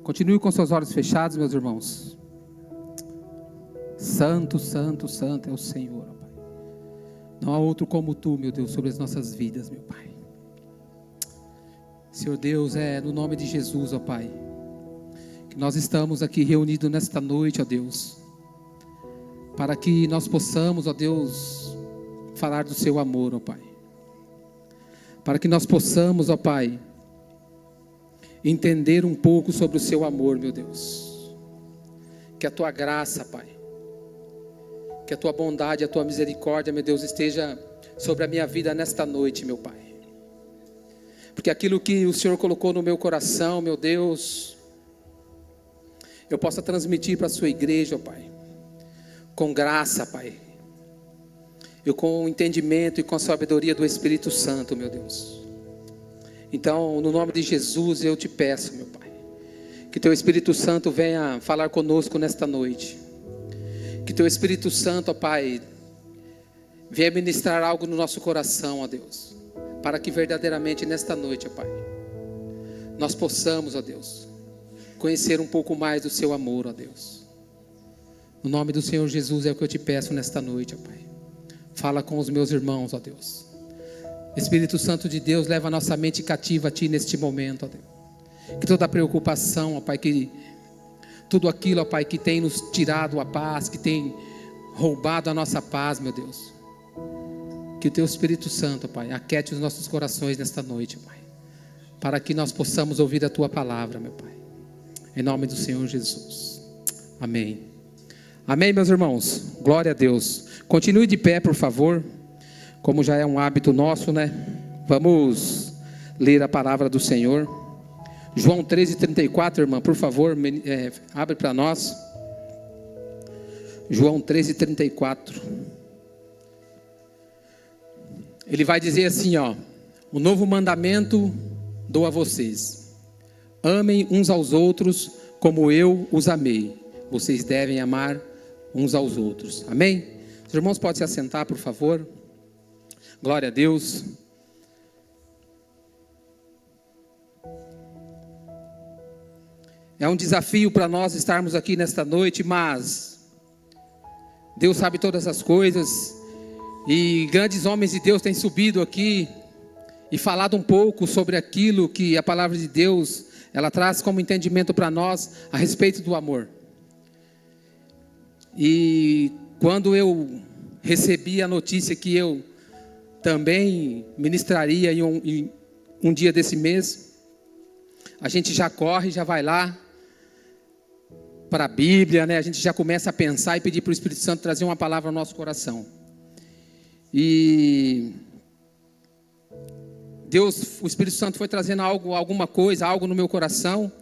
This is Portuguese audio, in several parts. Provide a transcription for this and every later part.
Continue com seus olhos fechados, meus irmãos. Santo, santo, santo é o Senhor, ó Pai. Não há outro como Tu, meu Deus, sobre as nossas vidas, meu Pai. Senhor Deus, é no nome de Jesus, ó Pai, que nós estamos aqui reunidos nesta noite, ó Deus, para que nós possamos, ó Deus, falar do Seu amor, ó Pai. Para que nós possamos, ó Pai, entender um pouco sobre o Seu amor, meu Deus. Que a Tua graça, Pai, que a Tua bondade, a Tua misericórdia, meu Deus, esteja sobre a minha vida nesta noite, meu Pai. Porque aquilo que o Senhor colocou no meu coração, meu Deus, eu possa transmitir para a Sua igreja, ó Pai, com graça, Pai, e com entendimento e com a sabedoria do Espírito Santo, meu Deus. Então, no nome de Jesus, eu te peço, meu Pai, que Teu Espírito Santo venha falar conosco nesta noite. Que Teu Espírito Santo, ó Pai, venha ministrar algo no nosso coração, ó Deus, para que verdadeiramente nesta noite, ó Pai, nós possamos, ó Deus, conhecer um pouco mais do Seu amor, ó Deus. No nome do Senhor Jesus é o que eu te peço nesta noite, ó Pai. Fala com os meus irmãos, ó Deus. Espírito Santo de Deus, leva a nossa mente cativa a Ti neste momento, ó Deus. Que toda preocupação, ó Pai, que tudo aquilo, ó Pai, que tem nos tirado a paz, que tem roubado a nossa paz, meu Deus. Que o Teu Espírito Santo, ó Pai, aquete os nossos corações nesta noite, ó Pai, para que nós possamos ouvir a Tua palavra, meu Pai. Em nome do Senhor Jesus. Amém. Amém, meus irmãos. Glória a Deus. Continue de pé, por favor. Como já é um hábito nosso, né? Vamos ler a palavra do Senhor. João 13:34, irmã, por favor, abre para nós. João 13:34. Ele vai dizer assim, ó: o novo mandamento dou a vocês: amem uns aos outros como eu os amei. Vocês devem amar uns aos outros. Amém? Os irmãos podem se assentar, por favor. Glória a Deus. É um desafio para nós estarmos aqui nesta noite, mas Deus sabe todas as coisas, e grandes homens de Deus têm subido aqui e falado um pouco sobre aquilo que a palavra de Deus, ela traz como entendimento para nós a respeito do amor. E quando eu recebi a notícia que eu também ministraria em um dia desse mês, a gente já corre, já vai lá para a Bíblia, né? A gente já começa a pensar e pedir para o Espírito Santo trazer uma palavra ao nosso coração. E Deus, o Espírito Santo foi trazendo alguma coisa, algo no meu coração,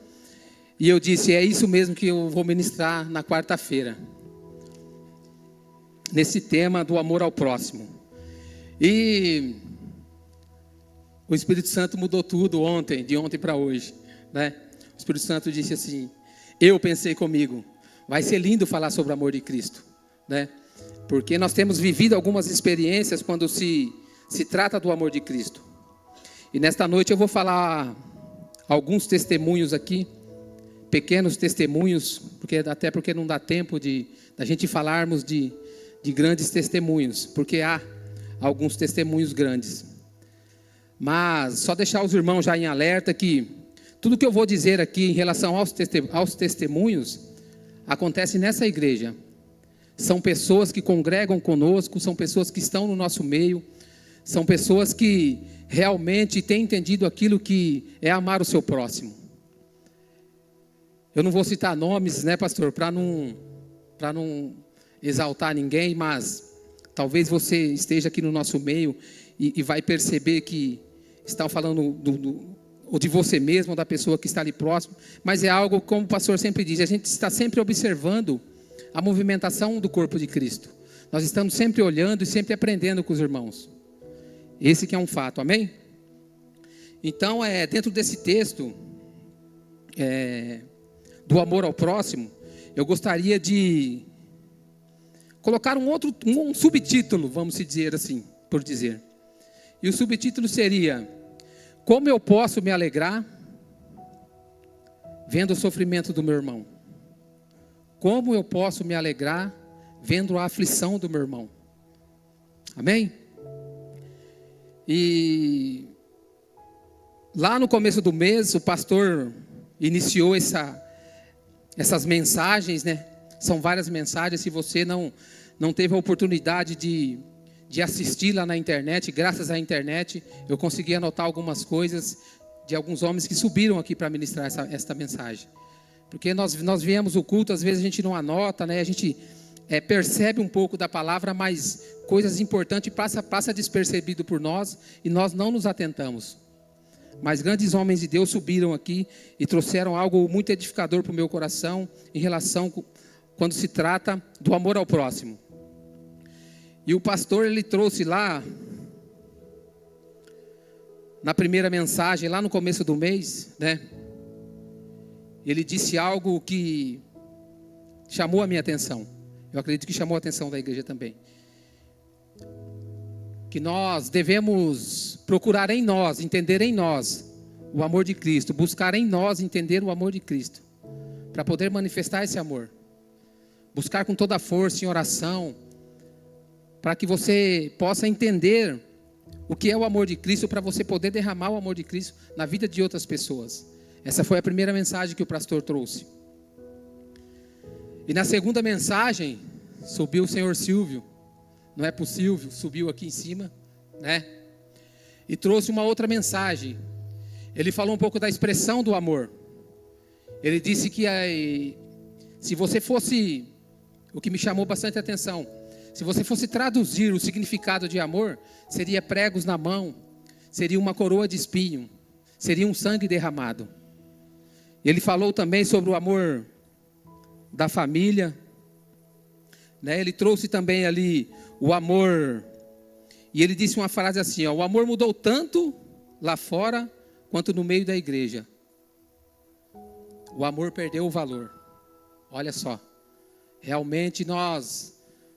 e eu disse: é isso mesmo que eu vou ministrar na quarta-feira, nesse tema do amor ao próximo. E o Espírito Santo mudou tudo ontem, de ontem para hoje, né? O Espírito Santo disse assim, eu pensei comigo, vai ser lindo falar sobre o amor de Cristo, né? Porque nós temos vivido algumas experiências quando se trata do amor de Cristo. E nesta noite eu vou falar alguns testemunhos aqui, pequenos testemunhos, até porque não dá tempo da gente falarmos de grandes testemunhos, porque há alguns testemunhos grandes. Mas só deixar os irmãos já em alerta que tudo que eu vou dizer aqui em relação aos testemunhos acontece nessa igreja. São pessoas que congregam conosco, são pessoas que estão no nosso meio, são pessoas que realmente têm entendido aquilo que é amar o seu próximo. Eu não vou citar nomes, né, pastor, para não exaltar ninguém, mas talvez você esteja aqui no nosso meio e vai perceber que estão falando ou de você mesmo, ou da pessoa que está ali próximo, mas é algo, como o pastor sempre diz, a gente está sempre observando a movimentação do corpo de Cristo. Nós estamos sempre olhando e sempre aprendendo com os irmãos. Esse que é um fato, amém? Então, dentro desse texto, do amor ao próximo, eu gostaria de colocar um subtítulo, vamos dizer assim, por dizer. E o subtítulo seria: como eu posso me alegrar vendo o sofrimento do meu irmão? Como eu posso me alegrar vendo a aflição do meu irmão? Amém? E lá no começo do mês, o pastor iniciou essas mensagens, né? São várias mensagens. Se você não teve a oportunidade de assistir lá na internet, graças à internet, eu consegui anotar algumas coisas de alguns homens que subiram aqui para ministrar esta mensagem. Porque nós viemos o culto, às vezes a gente não anota, né? A gente percebe um pouco da palavra, mas coisas importantes passa despercebido por nós e nós não nos atentamos. Mas grandes homens de Deus subiram aqui e trouxeram algo muito edificador para o meu coração em relação quando se trata do amor ao próximo. E o pastor, ele trouxe lá, na primeira mensagem, lá no começo do mês, né? Ele disse algo que chamou a minha atenção. Eu acredito que chamou a atenção da igreja também. Que nós devemos procurar em nós, entender em nós o amor de Cristo, buscar em nós entender o amor de Cristo, para poder manifestar esse amor. Buscar com toda a força em oração, para que você possa entender o que é o amor de Cristo, para você poder derramar o amor de Cristo na vida de outras pessoas. Essa foi a primeira mensagem que o pastor trouxe. E na segunda mensagem, subiu o senhor Silvio, não é possível, subiu aqui em cima, né? E trouxe uma outra mensagem. Ele falou um pouco da expressão do amor. Ele disse que se você fosse, o que me chamou bastante atenção, se você fosse traduzir o significado de amor, seria pregos na mão, seria uma coroa de espinho, seria um sangue derramado. Ele falou também sobre o amor da família, né? Ele trouxe também ali o amor, e ele disse uma frase assim, ó: o amor mudou tanto lá fora, quanto no meio da igreja. O amor perdeu o valor. Olha só, realmente nós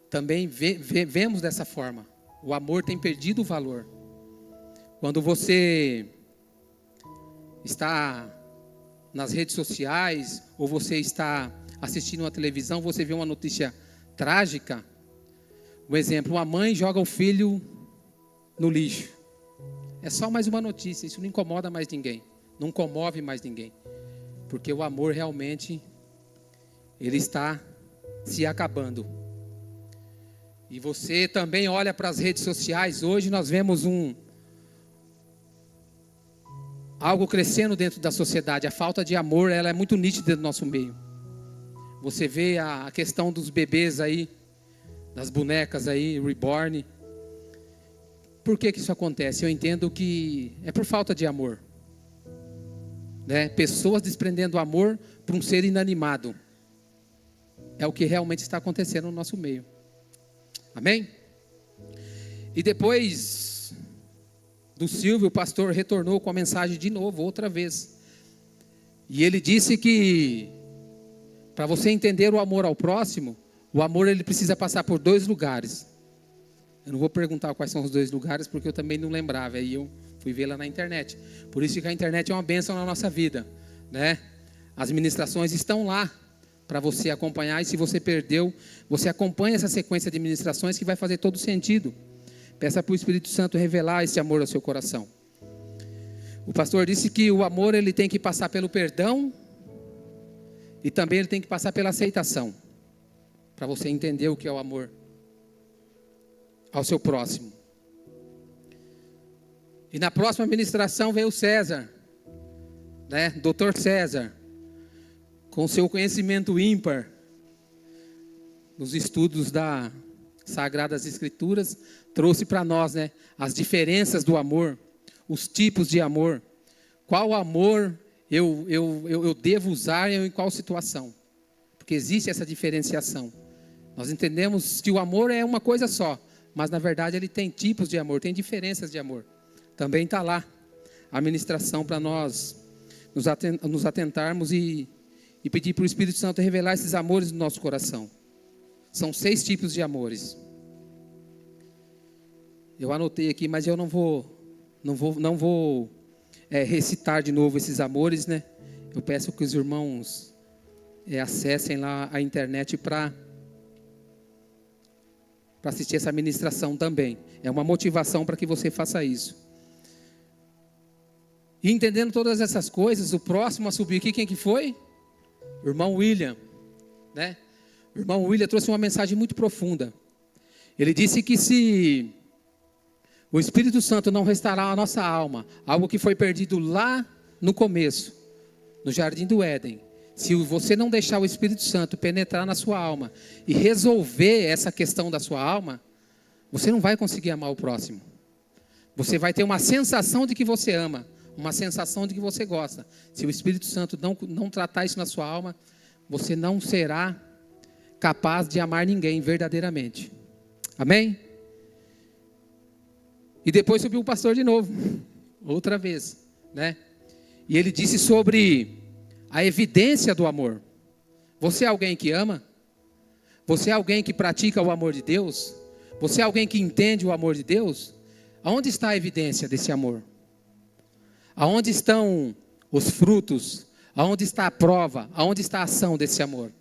também vemos dessa forma. O amor tem perdido o valor. Quando você está nas redes sociais, ou você está assistindo uma televisão, você vê uma notícia trágica. Um exemplo, uma mãe joga o filho no lixo. É só mais uma notícia, isso não incomoda mais ninguém, não comove mais ninguém. Porque o amor realmente, ele está se acabando. E você também olha para as redes sociais, hoje nós vemos algo crescendo dentro da sociedade. A falta de amor, ela é muito nítida no nosso meio. Você vê a questão dos bebês aí, das bonecas aí, reborn. Por que isso acontece? Eu entendo que é por falta de amor, né? Pessoas desprendendo amor para um ser inanimado. É o que realmente está acontecendo no nosso meio. Amém? E depois do Silvio, o pastor retornou com a mensagem de novo, outra vez. E ele disse que para você entender o amor ao próximo, o amor ele precisa passar por 2 lugares. Eu não vou perguntar quais são os 2 lugares, porque eu também não lembrava. Aí eu fui ver lá na internet. Por isso que a internet é uma bênção na nossa vida, né? As ministrações estão lá para você acompanhar. E se você perdeu, você acompanha essa sequência de ministrações que vai fazer todo sentido. Peça para o Espírito Santo revelar esse amor ao seu coração. O pastor disse que o amor ele tem que passar pelo perdão e também ele tem que passar pela aceitação, para você entender o que é o amor ao seu próximo. E na próxima ministração veio o César, né? Dr. César, com seu conhecimento ímpar nos estudos das Sagradas Escrituras, trouxe para nós, né, as diferenças do amor, os tipos de amor, qual amor eu devo usar em qual situação, porque existe essa diferenciação. Nós entendemos que o amor é uma coisa só, mas na verdade ele tem tipos de amor, tem diferenças de amor. Também está lá a ministração para nós nos atentarmos e pedir para o Espírito Santo revelar esses amores no nosso coração. São 6 tipos de amores. Eu anotei aqui, mas eu não vou recitar de novo esses amores, né? Eu peço que os irmãos acessem lá a internet para assistir essa ministração também. É uma motivação para que você faça isso. E entendendo todas essas coisas, o próximo a subir aqui, quem que foi? O irmão William, né? O irmão William trouxe uma mensagem muito profunda. Ele disse que se o Espírito Santo não restaurar a nossa alma, algo que foi perdido lá no começo, no Jardim do Éden, se você não deixar o Espírito Santo penetrar na sua alma e resolver essa questão da sua alma, você não vai conseguir amar o próximo. Você vai ter uma sensação de que você ama, uma sensação de que você gosta. Se o Espírito Santo não tratar isso na sua alma, você não será capaz de amar ninguém verdadeiramente. Amém? E depois subiu o pastor de novo, outra vez, né? E ele disse sobre a evidência do amor. Você é alguém que ama? Você é alguém que pratica o amor de Deus? Você é alguém que entende o amor de Deus? Aonde está a evidência desse amor? Aonde estão os frutos? Aonde está a prova? Aonde está a ação desse amor?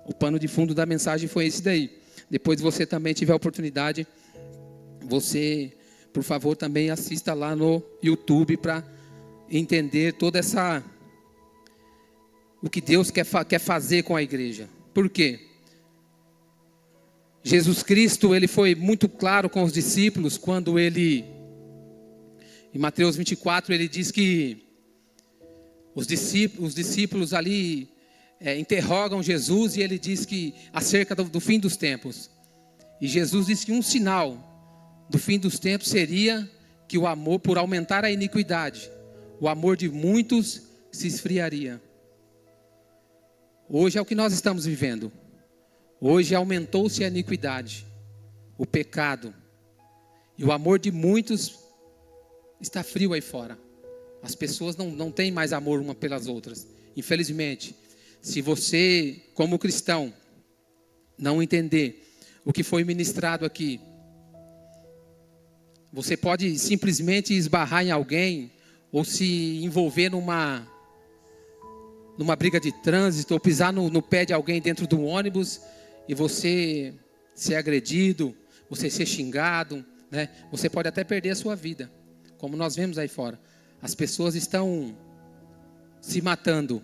O pano de fundo da mensagem foi esse daí. Depois você também tiver a oportunidade, você, por favor, também assista lá no YouTube para entender toda essa... o que Deus quer fazer com a igreja. Por quê? Jesus Cristo, ele foi muito claro com os discípulos quando ele... Em Mateus 24, ele diz que os discípulos ali interrogam Jesus e ele diz que acerca do fim dos tempos. E Jesus disse que um sinal do fim dos tempos seria que o amor, por aumentar a iniquidade, o amor de muitos se esfriaria. Hoje é o que nós estamos vivendo. Hoje aumentou-se a iniquidade, o pecado, e o amor de muitos está frio aí fora. As pessoas não têm mais amor uma pelas outras. Infelizmente, se você, como cristão, não entender o que foi ministrado aqui, você pode simplesmente esbarrar em alguém ou se envolver numa briga de trânsito ou pisar no pé de alguém dentro do ônibus e você ser agredido, você ser xingado, né? Você pode até perder a sua vida. Como nós vemos aí fora, as pessoas estão se matando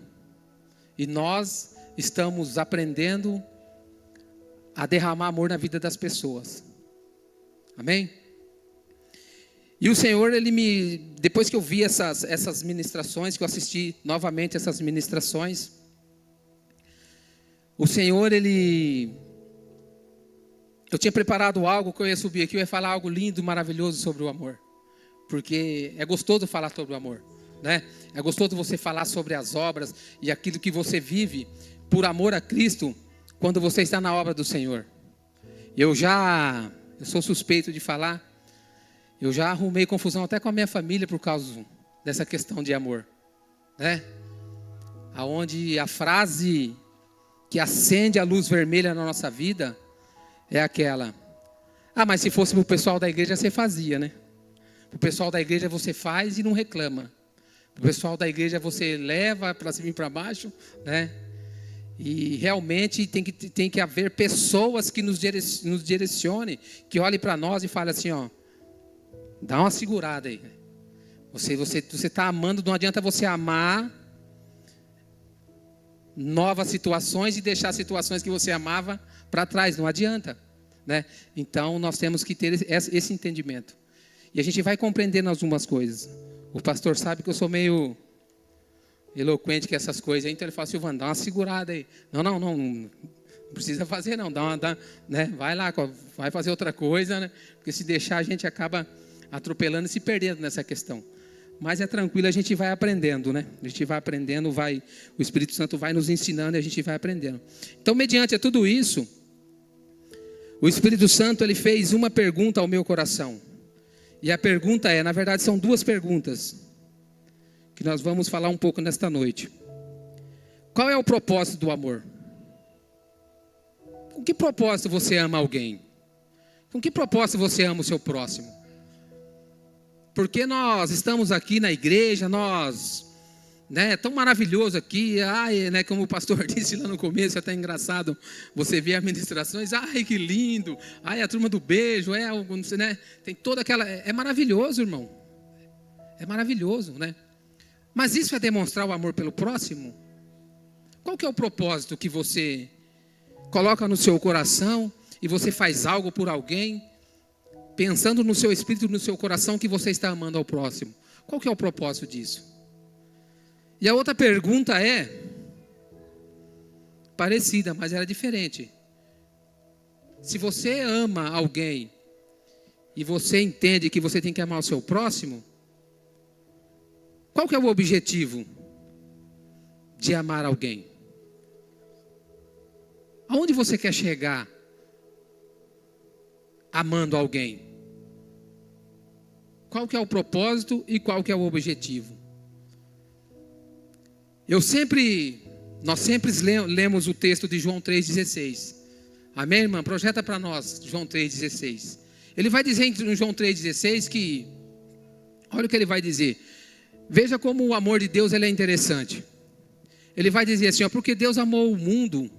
e nós estamos aprendendo a derramar amor na vida das pessoas. Amém? E o Senhor, depois que eu vi essas ministrações, que eu assisti novamente essas ministrações, o Senhor, eu tinha preparado algo que eu ia subir aqui, eu ia falar algo lindo, maravilhoso sobre o amor. Porque é gostoso falar sobre o amor, né? É gostoso você falar sobre as obras e aquilo que você vive por amor a Cristo quando você está na obra do Senhor. Eu sou suspeito de falar, eu já arrumei confusão até com a minha família por causa dessa questão de amor, né? Aonde a frase que acende a luz vermelha na nossa vida é aquela: ah, mas se fosse para o pessoal da igreja você fazia, né? O pessoal da igreja você faz e não reclama. O pessoal da igreja você leva para cima e para baixo, né? E realmente tem que haver pessoas que nos direcionem, que olhem para nós e falem assim, ó, dá uma segurada aí. Você está amando, não adianta você amar novas situações e deixar situações que você amava para trás, não adianta, né? Então nós temos que ter esse entendimento. E a gente vai compreendendo algumas coisas. O pastor sabe que eu sou meio eloquente com essas coisas. Então ele fala, Silvano, dá uma segurada aí. Não precisa fazer não. Né? Vai lá, vai fazer outra coisa, né? Porque se deixar a gente acaba atropelando e se perdendo nessa questão. Mas é tranquilo, a gente vai aprendendo, né? A gente vai aprendendo, o Espírito Santo vai nos ensinando e a gente vai aprendendo. Então, mediante a tudo isso, o Espírito Santo ele fez uma pergunta ao meu coração. E a pergunta na verdade são duas perguntas que nós vamos falar um pouco nesta noite. Qual é o propósito do amor? Com que propósito você ama alguém? Com que propósito você ama o seu próximo? Porque nós estamos aqui na igreja, nós né? É tão maravilhoso aqui, ai, né? Como o pastor disse lá no começo, é até engraçado você ver as ministrações, ai, que lindo, ai, a turma do beijo, não sei, né? Tem toda aquela, é maravilhoso, irmão, é maravilhoso, né? Mas isso é demonstrar o amor pelo próximo? Qual que é o propósito que você coloca no seu coração e você faz algo por alguém, pensando no seu espírito, no seu coração, que você está amando ao próximo? Qual que é o propósito disso? E a outra pergunta é parecida, mas era diferente. Se você ama alguém e você entende que você tem que amar o seu próximo, qual que é o objetivo de amar alguém? Aonde você quer chegar amando alguém? Qual que é o propósito e qual que é o objetivo? Nós sempre lemos o texto de João 3,16. Amém, irmã? Projeta para nós, João 3,16. Ele vai dizer em João 3,16 que, olha o que ele vai dizer. Veja como o amor de Deus ele é interessante. Ele vai dizer assim, porque Deus amou o mundo,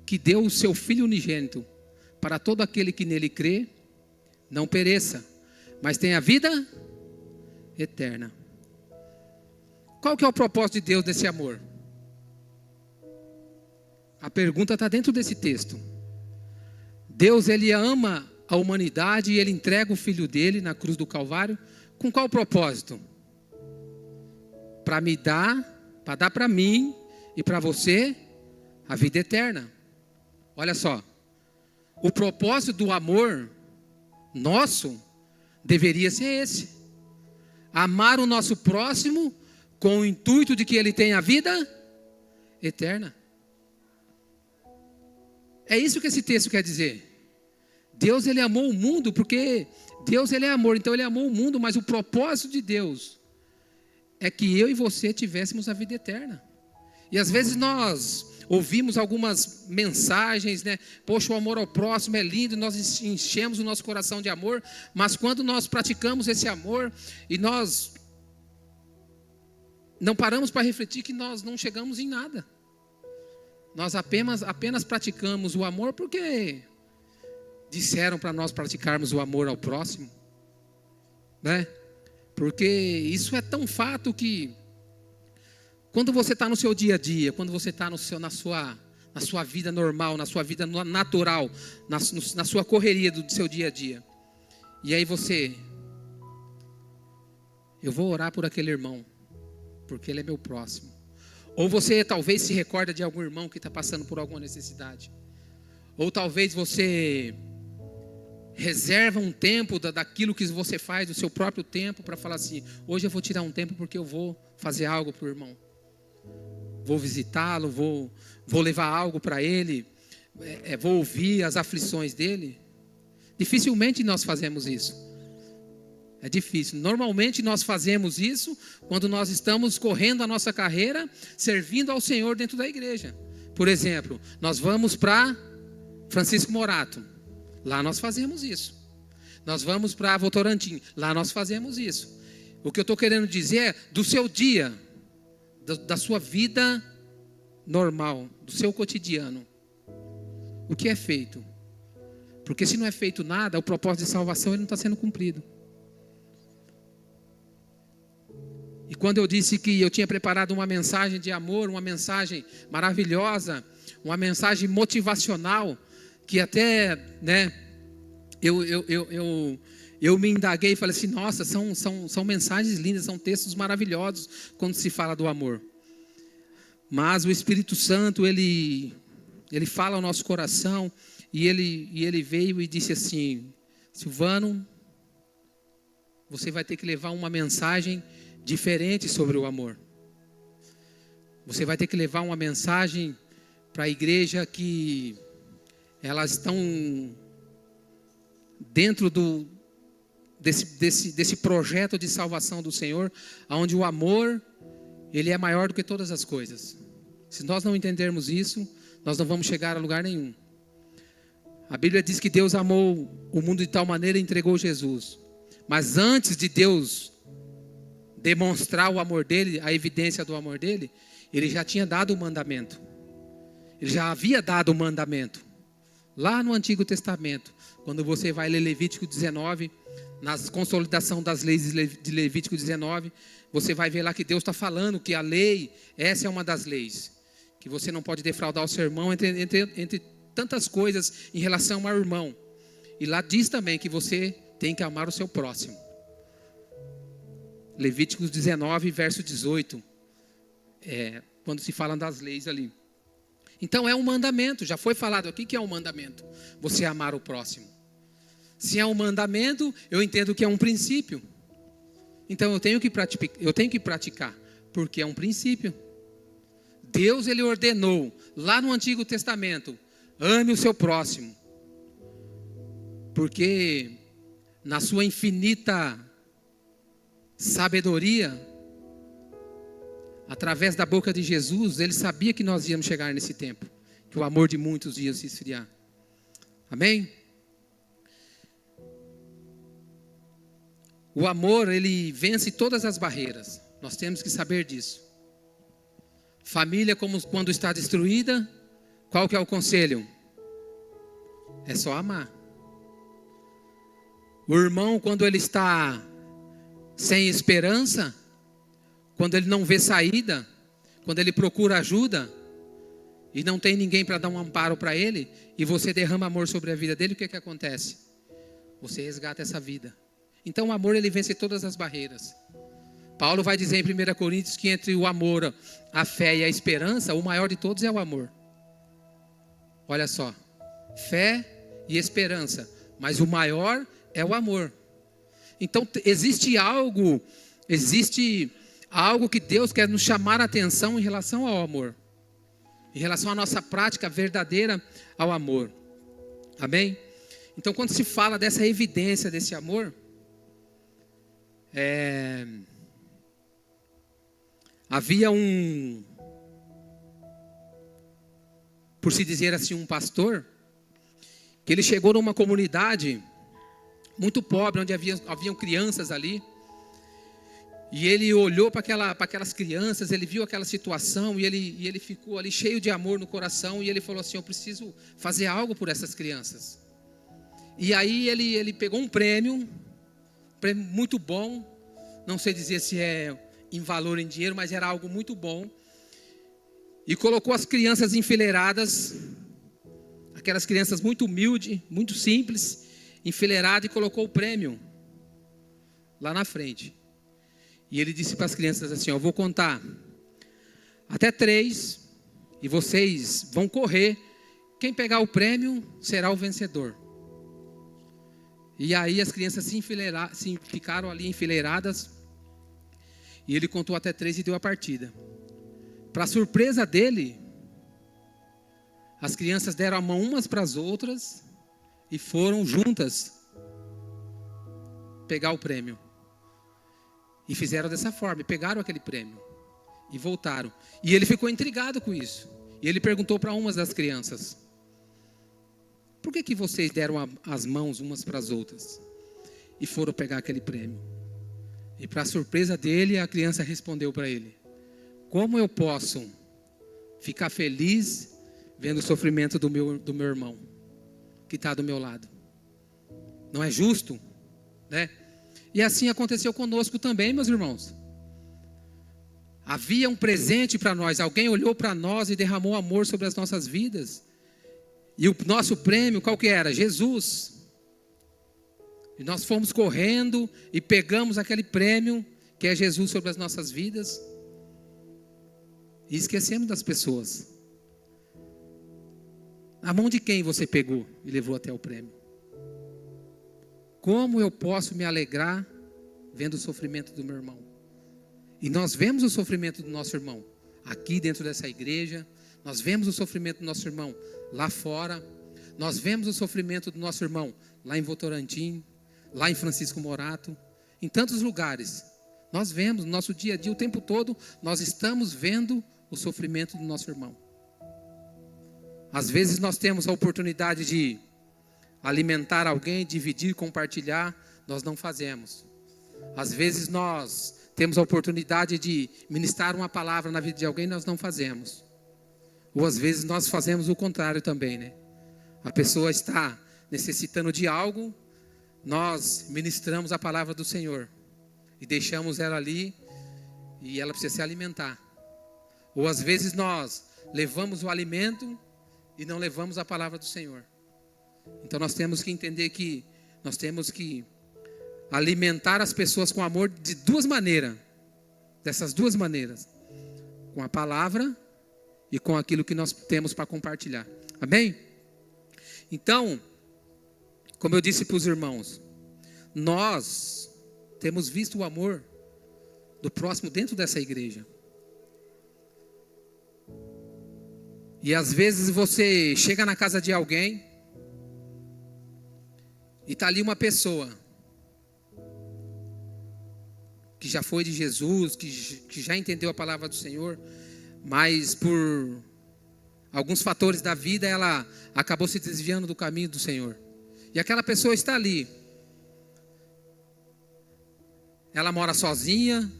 que deu o seu Filho unigênito, para todo aquele que nele crê, não pereça, mas tenha vida eterna. Qual que é o propósito de Deus desse amor? A pergunta está dentro desse texto. Deus, ele ama a humanidade e ele entrega o Filho dele na cruz do Calvário. Com qual propósito? Para dar para mim e para você a vida eterna. Olha só. O propósito do amor nosso deveria ser esse. Amar o nosso próximo com o intuito de que ele tenha vida eterna. É isso que esse texto quer dizer. Deus, ele amou o mundo, porque Deus, ele é amor, então ele amou o mundo, mas o propósito de Deus é que eu e você tivéssemos a vida eterna. E às vezes nós ouvimos algumas mensagens, né? Poxa, o amor ao próximo é lindo, nós enchemos o nosso coração de amor, mas quando nós praticamos esse amor e nós não paramos para refletir, que nós não chegamos em nada. Nós apenas praticamos o amor porque disseram para nós praticarmos o amor ao próximo, né? Porque isso é tão fato que quando você está no seu dia a dia, quando você está na sua vida normal, na sua vida natural, na sua correria do seu dia a dia, e aí eu vou orar por aquele irmão, porque ele é meu próximo. Ou você talvez se recorda de algum irmão que está passando por alguma necessidade. Ou talvez você reserva um tempo daquilo que você faz, do seu próprio tempo, para falar assim, hoje eu vou tirar um tempo porque eu vou fazer algo para o irmão. Vou visitá-lo, vou levar algo para ele, vou ouvir as aflições dele. Dificilmente nós fazemos isso. É difícil. Normalmente nós fazemos isso quando nós estamos correndo a nossa carreira, servindo ao Senhor dentro da igreja. Por exemplo, nós vamos para Francisco Morato. Lá nós fazemos isso. Nós vamos para Votorantim. Lá nós fazemos isso. O que eu estou querendo dizer é do seu dia, da sua vida normal, do seu cotidiano. O que é feito? Porque se não é feito nada, o propósito de salvação ele não está sendo cumprido. E quando eu disse que eu tinha preparado uma mensagem de amor, uma mensagem maravilhosa, uma mensagem motivacional, que até, né, eu me indaguei e falei assim, nossa, são mensagens lindas, são textos maravilhosos quando se fala do amor. Mas o Espírito Santo, ele fala ao nosso coração, e ele veio e disse assim, Silvano, você vai ter que levar uma mensagem diferente sobre o amor. Você vai ter que levar uma mensagem para a igreja que elas estão dentro desse projeto de salvação do Senhor, onde o amor ele é maior do que todas as coisas. Se nós não entendermos isso, nós não vamos chegar a lugar nenhum. A Bíblia diz que Deus amou o mundo de tal maneira e entregou Jesus. Mas antes de Deus demonstrar o amor dele, a evidência do amor dele, ele já tinha dado o mandamento. Ele já havia dado o mandamento. Lá no Antigo Testamento, quando você vai ler Levítico 19, na consolidação das leis de Levítico 19, você vai ver lá que Deus está falando que a lei, essa é uma das leis, que você não pode defraudar o seu irmão, entre tantas coisas em relação ao irmão. E lá diz também que você tem que amar o seu próximo. Levítico 19, verso 18, quando se fala das leis ali. Então é um mandamento, já foi falado aqui que é um mandamento, você amar o próximo. Se é um mandamento, eu entendo que é um princípio. Então eu tenho que praticar, porque é um princípio. Deus, ele ordenou, lá no Antigo Testamento, ame o seu próximo. Porque na sua infinita sabedoria, através da boca de Jesus, ele sabia que nós íamos chegar nesse tempo, que o amor de muitos ia se esfriar. Amém? O amor, ele vence todas as barreiras. Nós temos que saber disso. Família, como quando está destruída, qual que é o conselho? É só amar. O irmão, quando ele está sem esperança, quando ele não vê saída, quando ele procura ajuda e não tem ninguém para dar um amparo para ele, e você derrama amor sobre a vida dele, o que acontece? Você resgata essa vida. Então o amor, ele vence todas as barreiras. Paulo vai dizer em 1 Coríntios que entre o amor, a fé e a esperança, o maior de todos é o amor. Olha só, fé e esperança, mas o maior é o amor. Então existe algo que Deus quer nos chamar a atenção em relação ao amor, em relação à nossa prática verdadeira ao amor. Amém? Então quando se fala dessa evidência desse amor, havia por se dizer assim, um pastor, que ele chegou numa comunidade muito pobre, onde haviam crianças ali, e ele olhou para aquelas crianças, ele viu aquela situação, e ele ficou ali cheio de amor no coração, e ele falou assim, eu preciso fazer algo por essas crianças. E aí ele pegou um prêmio muito bom, não sei dizer se é em valor em dinheiro, mas era algo muito bom, e colocou as crianças enfileiradas, aquelas crianças muito humildes, muito simples, enfileiradas, e colocou o prêmio lá na frente. E ele disse para as crianças assim, eu vou contar até 3, e vocês vão correr, quem pegar o prêmio será o vencedor. E aí as crianças ficaram ali enfileiradas, e ele contou até 3 e deu a partida. Para surpresa dele, as crianças deram a mão umas para as outras, e foram juntas pegar o prêmio. E fizeram dessa forma, e pegaram aquele prêmio, e voltaram. E ele ficou intrigado com isso. E ele perguntou para uma das crianças, por que vocês deram as mãos umas para as outras? E foram pegar aquele prêmio. E para surpresa dele, a criança respondeu para ele, como eu posso ficar feliz vendo o sofrimento do meu irmão, que está do meu lado? Não é justo, né? E assim aconteceu conosco também, meus irmãos. Havia um presente para nós, alguém olhou para nós e derramou amor sobre as nossas vidas. E o nosso prêmio, qual que era? Jesus. E nós fomos correndo e pegamos aquele prêmio, que é Jesus, sobre as nossas vidas. E esquecemos das pessoas. A mão de quem você pegou e levou até o prêmio? Como eu posso me alegrar vendo o sofrimento do meu irmão? E nós vemos o sofrimento do nosso irmão aqui dentro dessa igreja. Nós vemos o sofrimento do nosso irmão lá fora. Nós vemos o sofrimento do nosso irmão lá em Votorantim, lá em Francisco Morato, em tantos lugares. Nós vemos no nosso dia a dia, o tempo todo, nós estamos vendo o sofrimento do nosso irmão. Às vezes nós temos a oportunidade de alimentar alguém, dividir, compartilhar, nós não fazemos. Às vezes nós temos a oportunidade de ministrar uma palavra na vida de alguém, nós não fazemos. Ou às vezes nós fazemos o contrário também, né? A pessoa está necessitando de algo, nós ministramos a palavra do Senhor e deixamos ela ali e ela precisa se alimentar. Ou às vezes nós levamos o alimento e não levamos a palavra do Senhor. Então nós temos que entender que nós temos que alimentar as pessoas com amor de duas maneiras. Dessas duas maneiras. Com a palavra e com aquilo que nós temos para compartilhar. Amém? Então, como eu disse para os irmãos, nós temos visto o amor do próximo dentro dessa igreja. E às vezes você chega na casa de alguém e está ali uma pessoa que já foi de Jesus, que já entendeu a palavra do Senhor, mas por alguns fatores da vida ela acabou se desviando do caminho do Senhor. E aquela pessoa está ali. Ela mora sozinha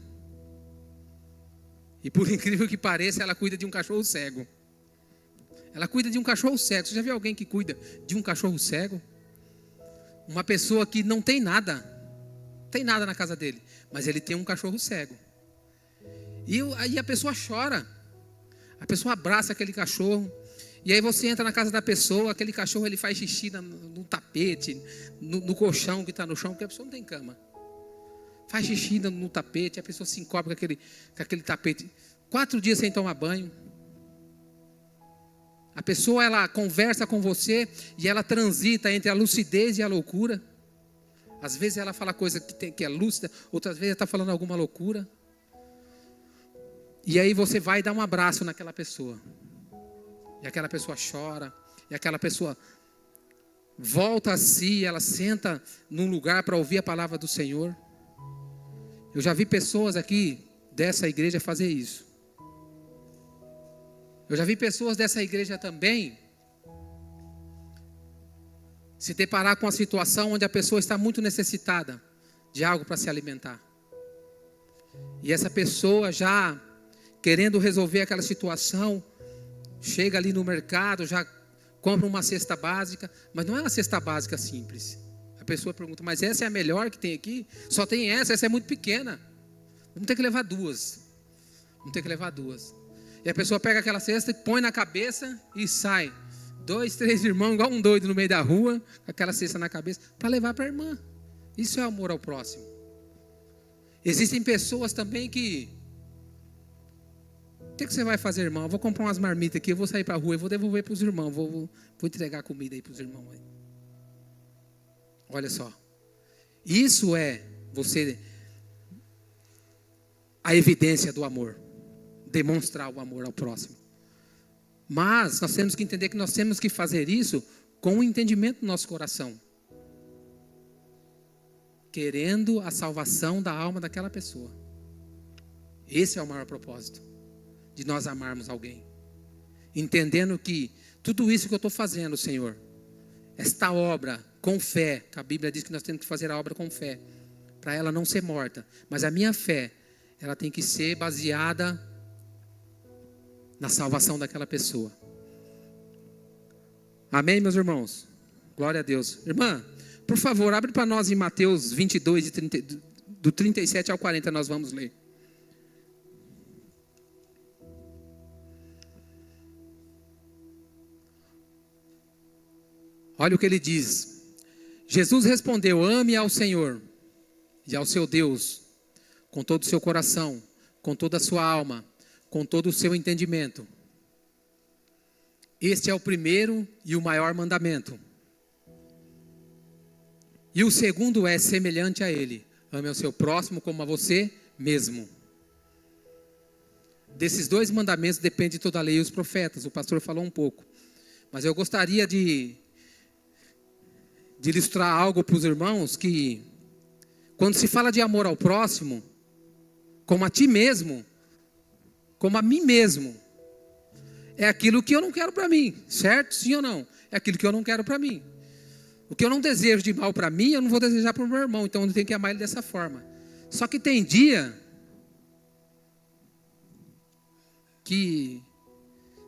e por incrível que pareça ela cuida de um cachorro cego. Ela cuida de um cachorro cego. Você já viu alguém que cuida de um cachorro cego? Uma pessoa que não tem nada na casa dele, mas ele tem um cachorro cego. E aí a pessoa chora. A pessoa abraça aquele cachorro. E aí você entra na casa da pessoa, aquele cachorro ele faz xixi no tapete, no colchão que está no chão, porque a pessoa não tem cama. Faz xixi no tapete, a pessoa se encobre com aquele tapete. 4 dias sem tomar banho. A pessoa ela conversa com você e ela transita entre a lucidez e a loucura. Às vezes ela fala coisa que é lúcida, outras vezes ela está falando alguma loucura. E aí você vai dar um abraço naquela pessoa. E aquela pessoa chora. E aquela pessoa volta a si, ela senta num lugar para ouvir a palavra do Senhor. Eu já vi pessoas aqui dessa igreja fazer isso. Eu já vi pessoas dessa igreja também se deparar com a situação onde a pessoa está muito necessitada de algo para se alimentar. E essa pessoa já querendo resolver aquela situação, chega ali no mercado, já compra uma cesta básica, mas não é uma cesta básica simples. A pessoa pergunta, mas essa é a melhor que tem aqui? Só tem essa é muito pequena. Vamos ter que levar duas. E a pessoa pega aquela cesta e põe na cabeça e sai. 2, 3 irmãos, igual um doido no meio da rua, com aquela cesta na cabeça, para levar para a irmã. Isso é amor ao próximo. Existem pessoas também que... O que você vai fazer, irmão? Eu vou comprar umas marmitas aqui, eu vou sair para a rua, eu vou devolver para os irmãos, vou entregar comida aí para os irmãos. Aí. Olha só. Isso é a evidência do amor. Demonstrar o amor ao próximo. Mas nós temos que entender que nós temos que fazer isso com o entendimento do nosso coração. Querendo a salvação da alma daquela pessoa. Esse é o maior propósito. De nós amarmos alguém. Entendendo que tudo isso que eu estou fazendo, Senhor, esta obra com fé, que a Bíblia diz que nós temos que fazer a obra com fé, para ela não ser morta. Mas a minha fé, ela tem que ser baseada na salvação daquela pessoa. Amém, meus irmãos? Glória a Deus. Irmã, por favor, abre para nós em Mateus 22, do 37 ao 40, nós vamos ler. Olha o que ele diz. Jesus respondeu, ame ao Senhor e ao seu Deus, com todo o seu coração, com toda a sua alma, com todo o seu entendimento. Este é o primeiro e o maior mandamento. E o segundo é semelhante a ele. Ame ao seu próximo como a você mesmo. Desses 2 mandamentos depende toda a lei e os profetas. O pastor falou um pouco. Mas eu gostaria de ilustrar algo para os irmãos que quando se fala de amor ao próximo, como a ti mesmo, como a mim mesmo, é aquilo que eu não quero para mim, certo? Sim ou não? É aquilo que eu não quero para mim. O que eu não desejo de mal para mim, eu não vou desejar para o meu irmão, então eu tenho que amar ele dessa forma. Só que tem dia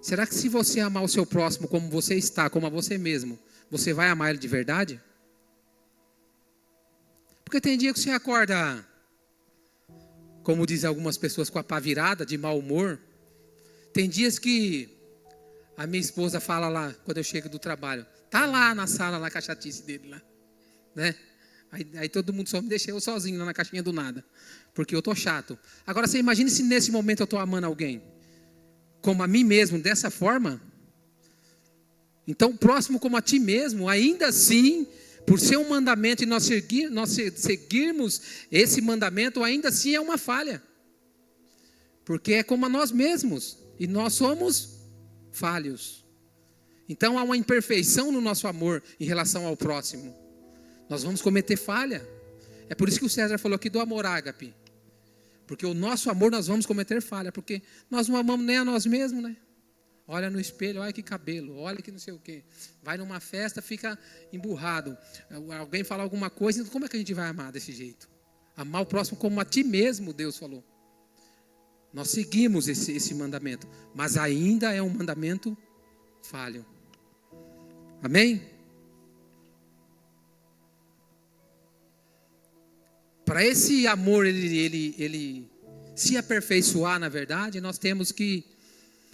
será que se você amar o seu próximo como você está, como a você mesmo, você vai amar ele de verdade? Porque tem dia que você acorda, como dizem algumas pessoas, com a pá virada, de mau humor. Tem dias que a minha esposa fala lá, quando eu chego do trabalho, tá lá na sala, lá com a chatice dele lá, né? Aí todo mundo só me deixa eu sozinho lá na caixinha do nada, porque eu tô chato. Agora você imagine se nesse momento eu tô amando alguém, como a mim mesmo, dessa forma. Então, próximo como a ti mesmo, ainda assim, por ser um mandamento e nós seguirmos esse mandamento, ainda assim é uma falha. Porque é como a nós mesmos, e nós somos falhos. Então há uma imperfeição no nosso amor em relação ao próximo. Nós vamos cometer falha. É por isso que o César falou aqui do amor ágape. Porque o nosso amor nós vamos cometer falha, porque nós não amamos nem a nós mesmos, né? Olha no espelho, olha que cabelo, olha que não sei o quê. Vai numa festa, fica emburrado. Alguém fala alguma coisa, então como é que a gente vai amar desse jeito? Amar o próximo como a ti mesmo, Deus falou. Nós seguimos esse mandamento, mas ainda é um mandamento falho. Amém? Para esse amor ele se aperfeiçoar, na verdade, nós temos que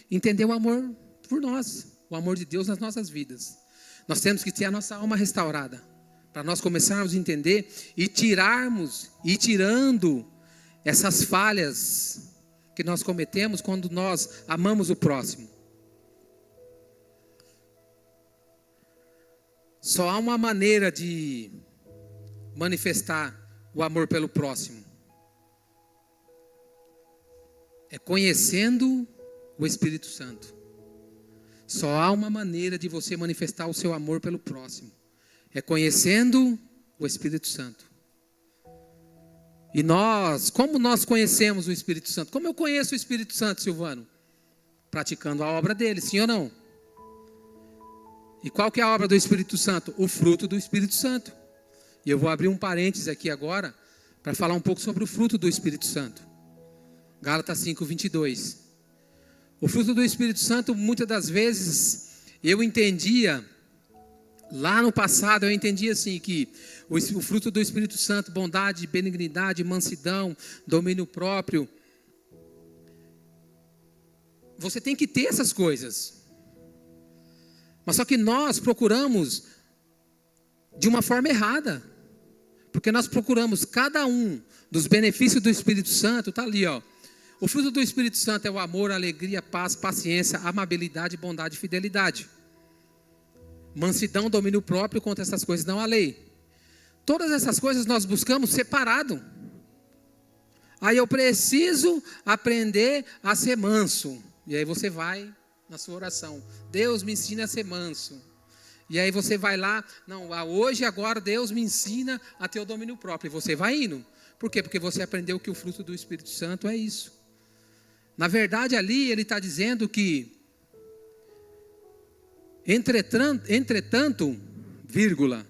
entender o amor por nós, o amor de Deus nas nossas vidas. Nós temos que ter a nossa alma restaurada, para nós começarmos a entender e tirando essas falhas que nós cometemos quando nós amamos o próximo. Só há uma maneira de manifestar o amor pelo próximo. É conhecendo o Espírito Santo. Só há uma maneira de você manifestar o seu amor pelo próximo. É conhecendo o Espírito Santo. E como nós conhecemos o Espírito Santo? Como eu conheço o Espírito Santo, Silvano? Praticando a obra dele, sim ou não? E qual que é a obra do Espírito Santo? O fruto do Espírito Santo. E eu vou abrir um parênteses aqui agora, para falar um pouco sobre o fruto do Espírito Santo. Gálatas 5:22. O fruto do Espírito Santo, muitas das vezes, eu entendia, lá no passado, eu entendia assim, que o fruto do Espírito Santo, bondade, benignidade, mansidão, domínio próprio, você tem que ter essas coisas. Mas só que nós procuramos de uma forma errada. Porque nós procuramos cada um dos benefícios do Espírito Santo, está ali, ó. O fruto do Espírito Santo é o amor, alegria, paz, paciência, amabilidade, bondade e fidelidade. Mansidão, domínio próprio, contra essas coisas não há lei. Todas essas coisas nós buscamos separado. Aí eu preciso aprender a ser manso. E aí você vai na sua oração. Deus me ensina a ser manso. E aí você vai lá, não, hoje, agora, Deus me ensina a ter o domínio próprio. E você vai indo. Por quê? Porque você aprendeu que o fruto do Espírito Santo é isso. Na verdade, ali ele está dizendo que, entretanto, vírgula,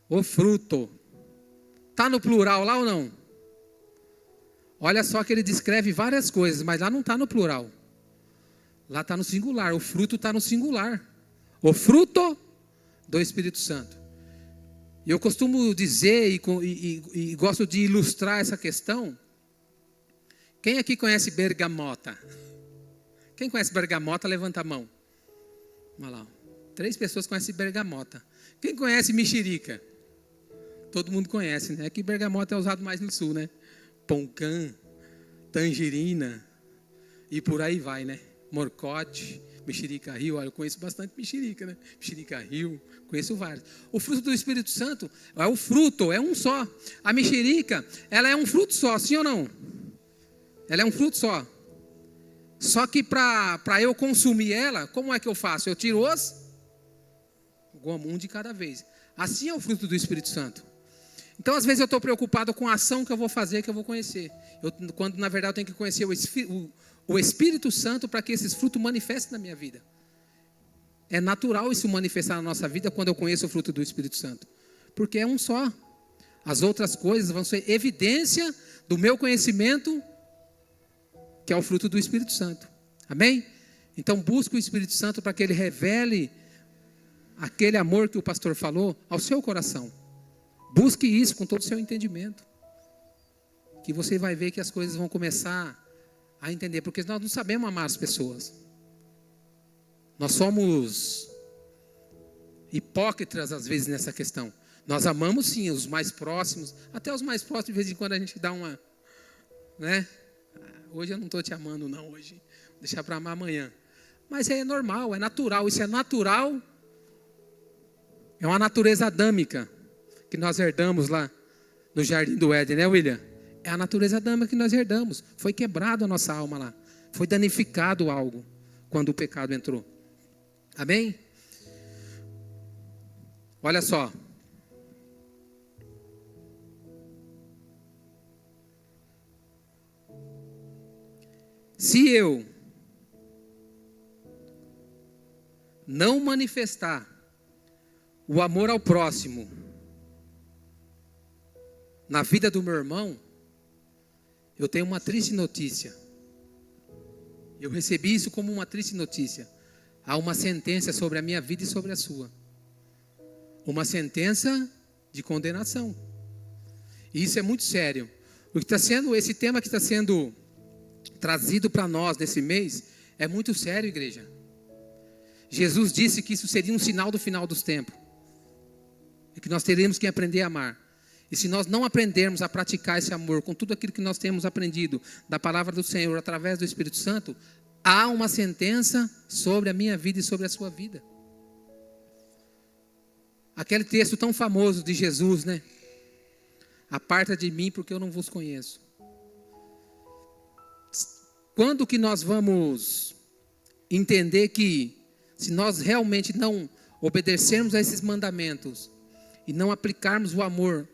o fruto. Está no plural lá ou não? Olha só que ele descreve várias coisas, mas lá não está no plural. Lá está no singular. O fruto está no singular. O fruto do Espírito Santo. E eu costumo dizer e gosto de ilustrar essa questão. Quem aqui conhece bergamota? Quem conhece bergamota, levanta a mão. Olha lá. 3 pessoas conhecem bergamota. Quem conhece mexerica? Todo mundo conhece, né? Que bergamota é usado mais no sul, né? Poncã, tangerina e por aí vai, né? Morcote, mexerica rio. Olha, eu conheço bastante mexerica, né? Mexerica rio, conheço vários. O fruto do Espírito Santo é o fruto, é um só. A mexerica, ela é um fruto só, sim ou não? Ela é um fruto só. Só que para eu consumir ela, como é que eu faço? Eu tiro um de cada vez. Assim é o fruto do Espírito Santo. Então, às vezes eu estou preocupado com a ação que eu vou fazer, que eu vou conhecer. Quando, na verdade, eu tenho que conhecer o Espírito Santo para que esses frutos manifestem na minha vida. É natural isso manifestar na nossa vida quando eu conheço o fruto do Espírito Santo. Porque é um só. As outras coisas vão ser evidência do meu conhecimento, que é o fruto do Espírito Santo. Amém? Então busque o Espírito Santo para que ele revele aquele amor que o pastor falou ao seu coração. Busque isso com todo o seu entendimento. Que você vai ver que as coisas vão começar a entender. Porque nós não sabemos amar as pessoas. Nós somos hipócritas às vezes nessa questão. Nós amamos sim os mais próximos. Até os mais próximos de vez em quando a gente dá uma... né? Hoje eu não estou te amando não. Hoje vou deixar para amar amanhã. Mas é normal, é natural. Isso é natural. É uma natureza adâmica que nós herdamos lá no Jardim do Éden, né, William? É a natureza adâmica que nós herdamos. Foi quebrado a nossa alma lá. Foi danificado algo quando o pecado entrou. Amém? Olha só. Se eu não manifestar o amor ao próximo na vida do meu irmão, eu tenho uma triste notícia. Eu recebi isso como uma triste notícia. Há uma sentença sobre a minha vida e sobre a sua. Uma sentença de condenação. E isso é muito sério. O que está sendo, esse tema que está sendo trazido para nós nesse mês é muito sério, igreja. Jesus disse que isso seria um sinal do final dos tempos. E que nós teríamos que aprender a amar. E se nós não aprendermos a praticar esse amor com tudo aquilo que nós temos aprendido da palavra do Senhor através do Espírito Santo, há uma sentença sobre a minha vida e sobre a sua vida. Aquele texto tão famoso de Jesus, né? Aparta de mim porque eu não vos conheço. Quando que nós vamos entender que se nós realmente não obedecermos a esses mandamentos e não aplicarmos o amor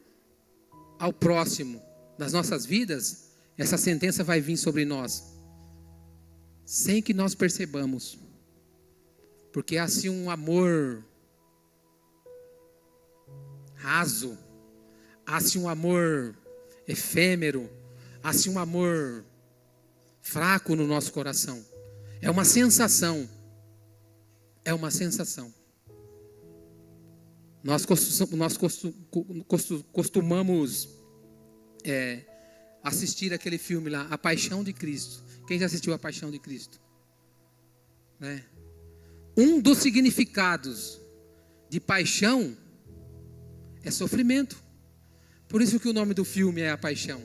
ao próximo nas nossas vidas, essa sentença vai vir sobre nós, sem que nós percebamos, porque há assim um amor raso, há assim um amor efêmero, há assim um amor fraco no nosso coração. É uma sensação. É uma sensação. Nós costumamos assistir aquele filme lá, A Paixão de Cristo. Quem já assistiu A Paixão de Cristo? Né? Um dos significados de paixão é sofrimento. Por isso que o nome do filme é A Paixão.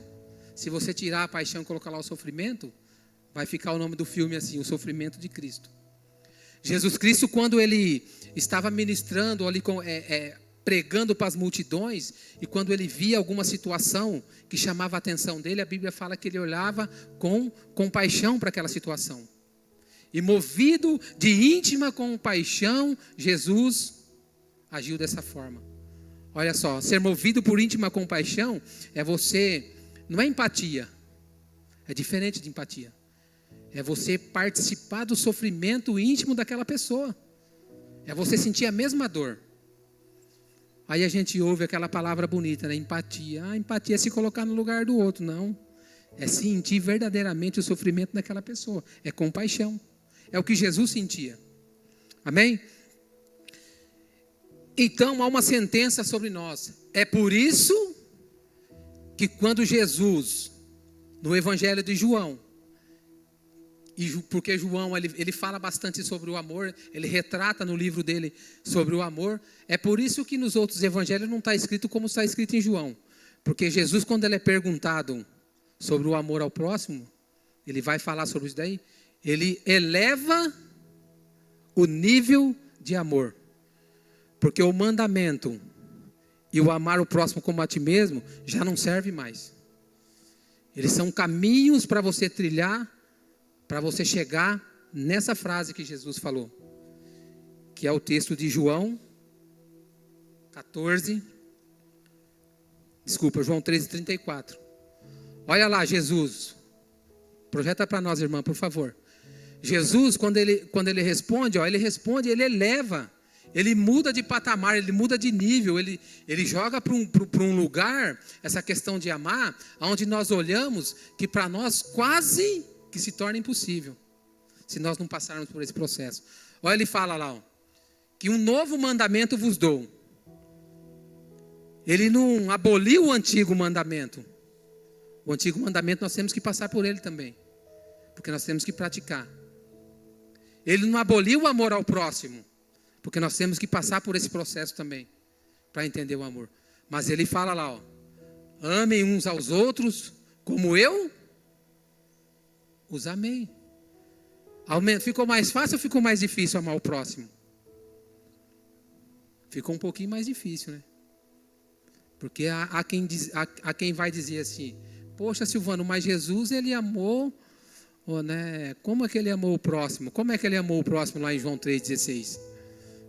Se você tirar a paixão e colocar lá o sofrimento, vai ficar o nome do filme assim, O Sofrimento de Cristo. Jesus Cristo, quando ele estava ministrando ali, pregando para as multidões, e quando ele via alguma situação que chamava a atenção dele, a Bíblia fala que ele olhava com compaixão para aquela situação. E movido de íntima compaixão, Jesus agiu dessa forma. Olha só, ser movido por íntima compaixão não é empatia, é diferente de empatia. É você participar do sofrimento íntimo daquela pessoa. É você sentir a mesma dor. Aí a gente ouve aquela palavra bonita, né? Empatia. Empatia é se colocar no lugar do outro. Não. É sentir verdadeiramente o sofrimento daquela pessoa. É compaixão. É o que Jesus sentia. Amém? Então há uma sentença sobre nós. É por isso que quando Jesus, no Evangelho de João, porque João ele fala bastante sobre o amor, ele retrata no livro dele sobre o amor, é por isso que nos outros evangelhos não está escrito como está escrito em João, porque Jesus, quando ele é perguntado sobre o amor ao próximo, ele vai falar sobre isso daí, ele eleva o nível de amor, porque o mandamento e o amar o próximo como a ti mesmo já não serve mais, eles são caminhos para você trilhar, para você chegar nessa frase que Jesus falou, que é o texto de João 13:34. Olha lá, Jesus, projeta para nós, irmã, por favor. Jesus, quando ele responde, ele eleva, ele muda de patamar, ele muda de nível, ele joga para um lugar, essa questão de amar, onde nós olhamos que para nós quase que se torna impossível. se nós não passarmos por esse processo. Olha, ele fala lá, ó, que um novo mandamento vos dou. Ele não aboliu o antigo mandamento. O antigo mandamento nós temos que passar por ele também, porque nós temos que praticar. Ele não aboliu o amor ao próximo, porque nós temos que passar por esse processo também, para entender o amor. Mas ele fala lá, ó, amem uns aos outros como eu os amei. Ficou mais fácil ou ficou mais difícil amar o próximo? Ficou um pouquinho mais difícil, né? Porque há quem vai dizer assim, poxa, Silvano, mas Jesus, ele amou, né? Como é que ele amou o próximo? Como é que ele amou o próximo lá em João 3,16?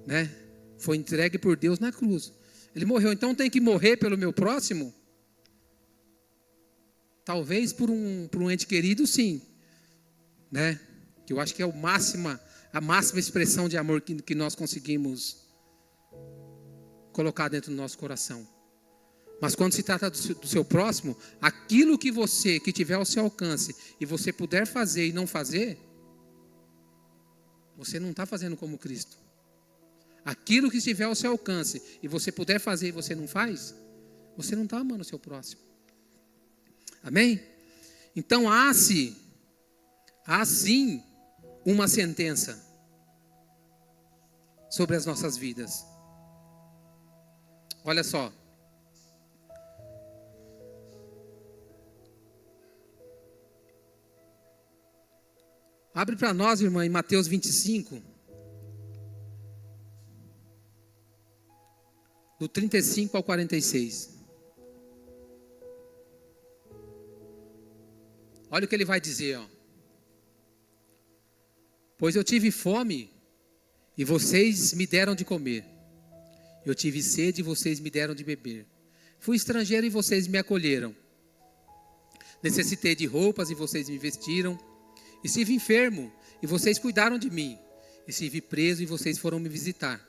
Né? Foi entregue por Deus na cruz. Ele morreu, então tem que morrer pelo meu próximo? Talvez por um ente querido, sim. Né? Que eu acho que é a máxima expressão de amor que nós conseguimos colocar dentro do nosso coração. Mas quando se trata do seu próximo, aquilo que tiver ao seu alcance, e você puder fazer e não fazer, você não está fazendo como Cristo. Aquilo que estiver ao seu alcance, e você puder fazer e você não faz, você não está amando o seu próximo. Amém? Então há sim uma sentença sobre as nossas vidas. Olha só. Abre para nós, irmã, em Mateus 25, do 35 ao 46. Olha o que ele vai dizer, ó. Pois eu tive fome e vocês me deram de comer. Eu tive sede e vocês me deram de beber. Fui estrangeiro e vocês me acolheram. Necessitei de roupas e vocês me vestiram. Estive enfermo e vocês cuidaram de mim. Estive preso e vocês foram me visitar.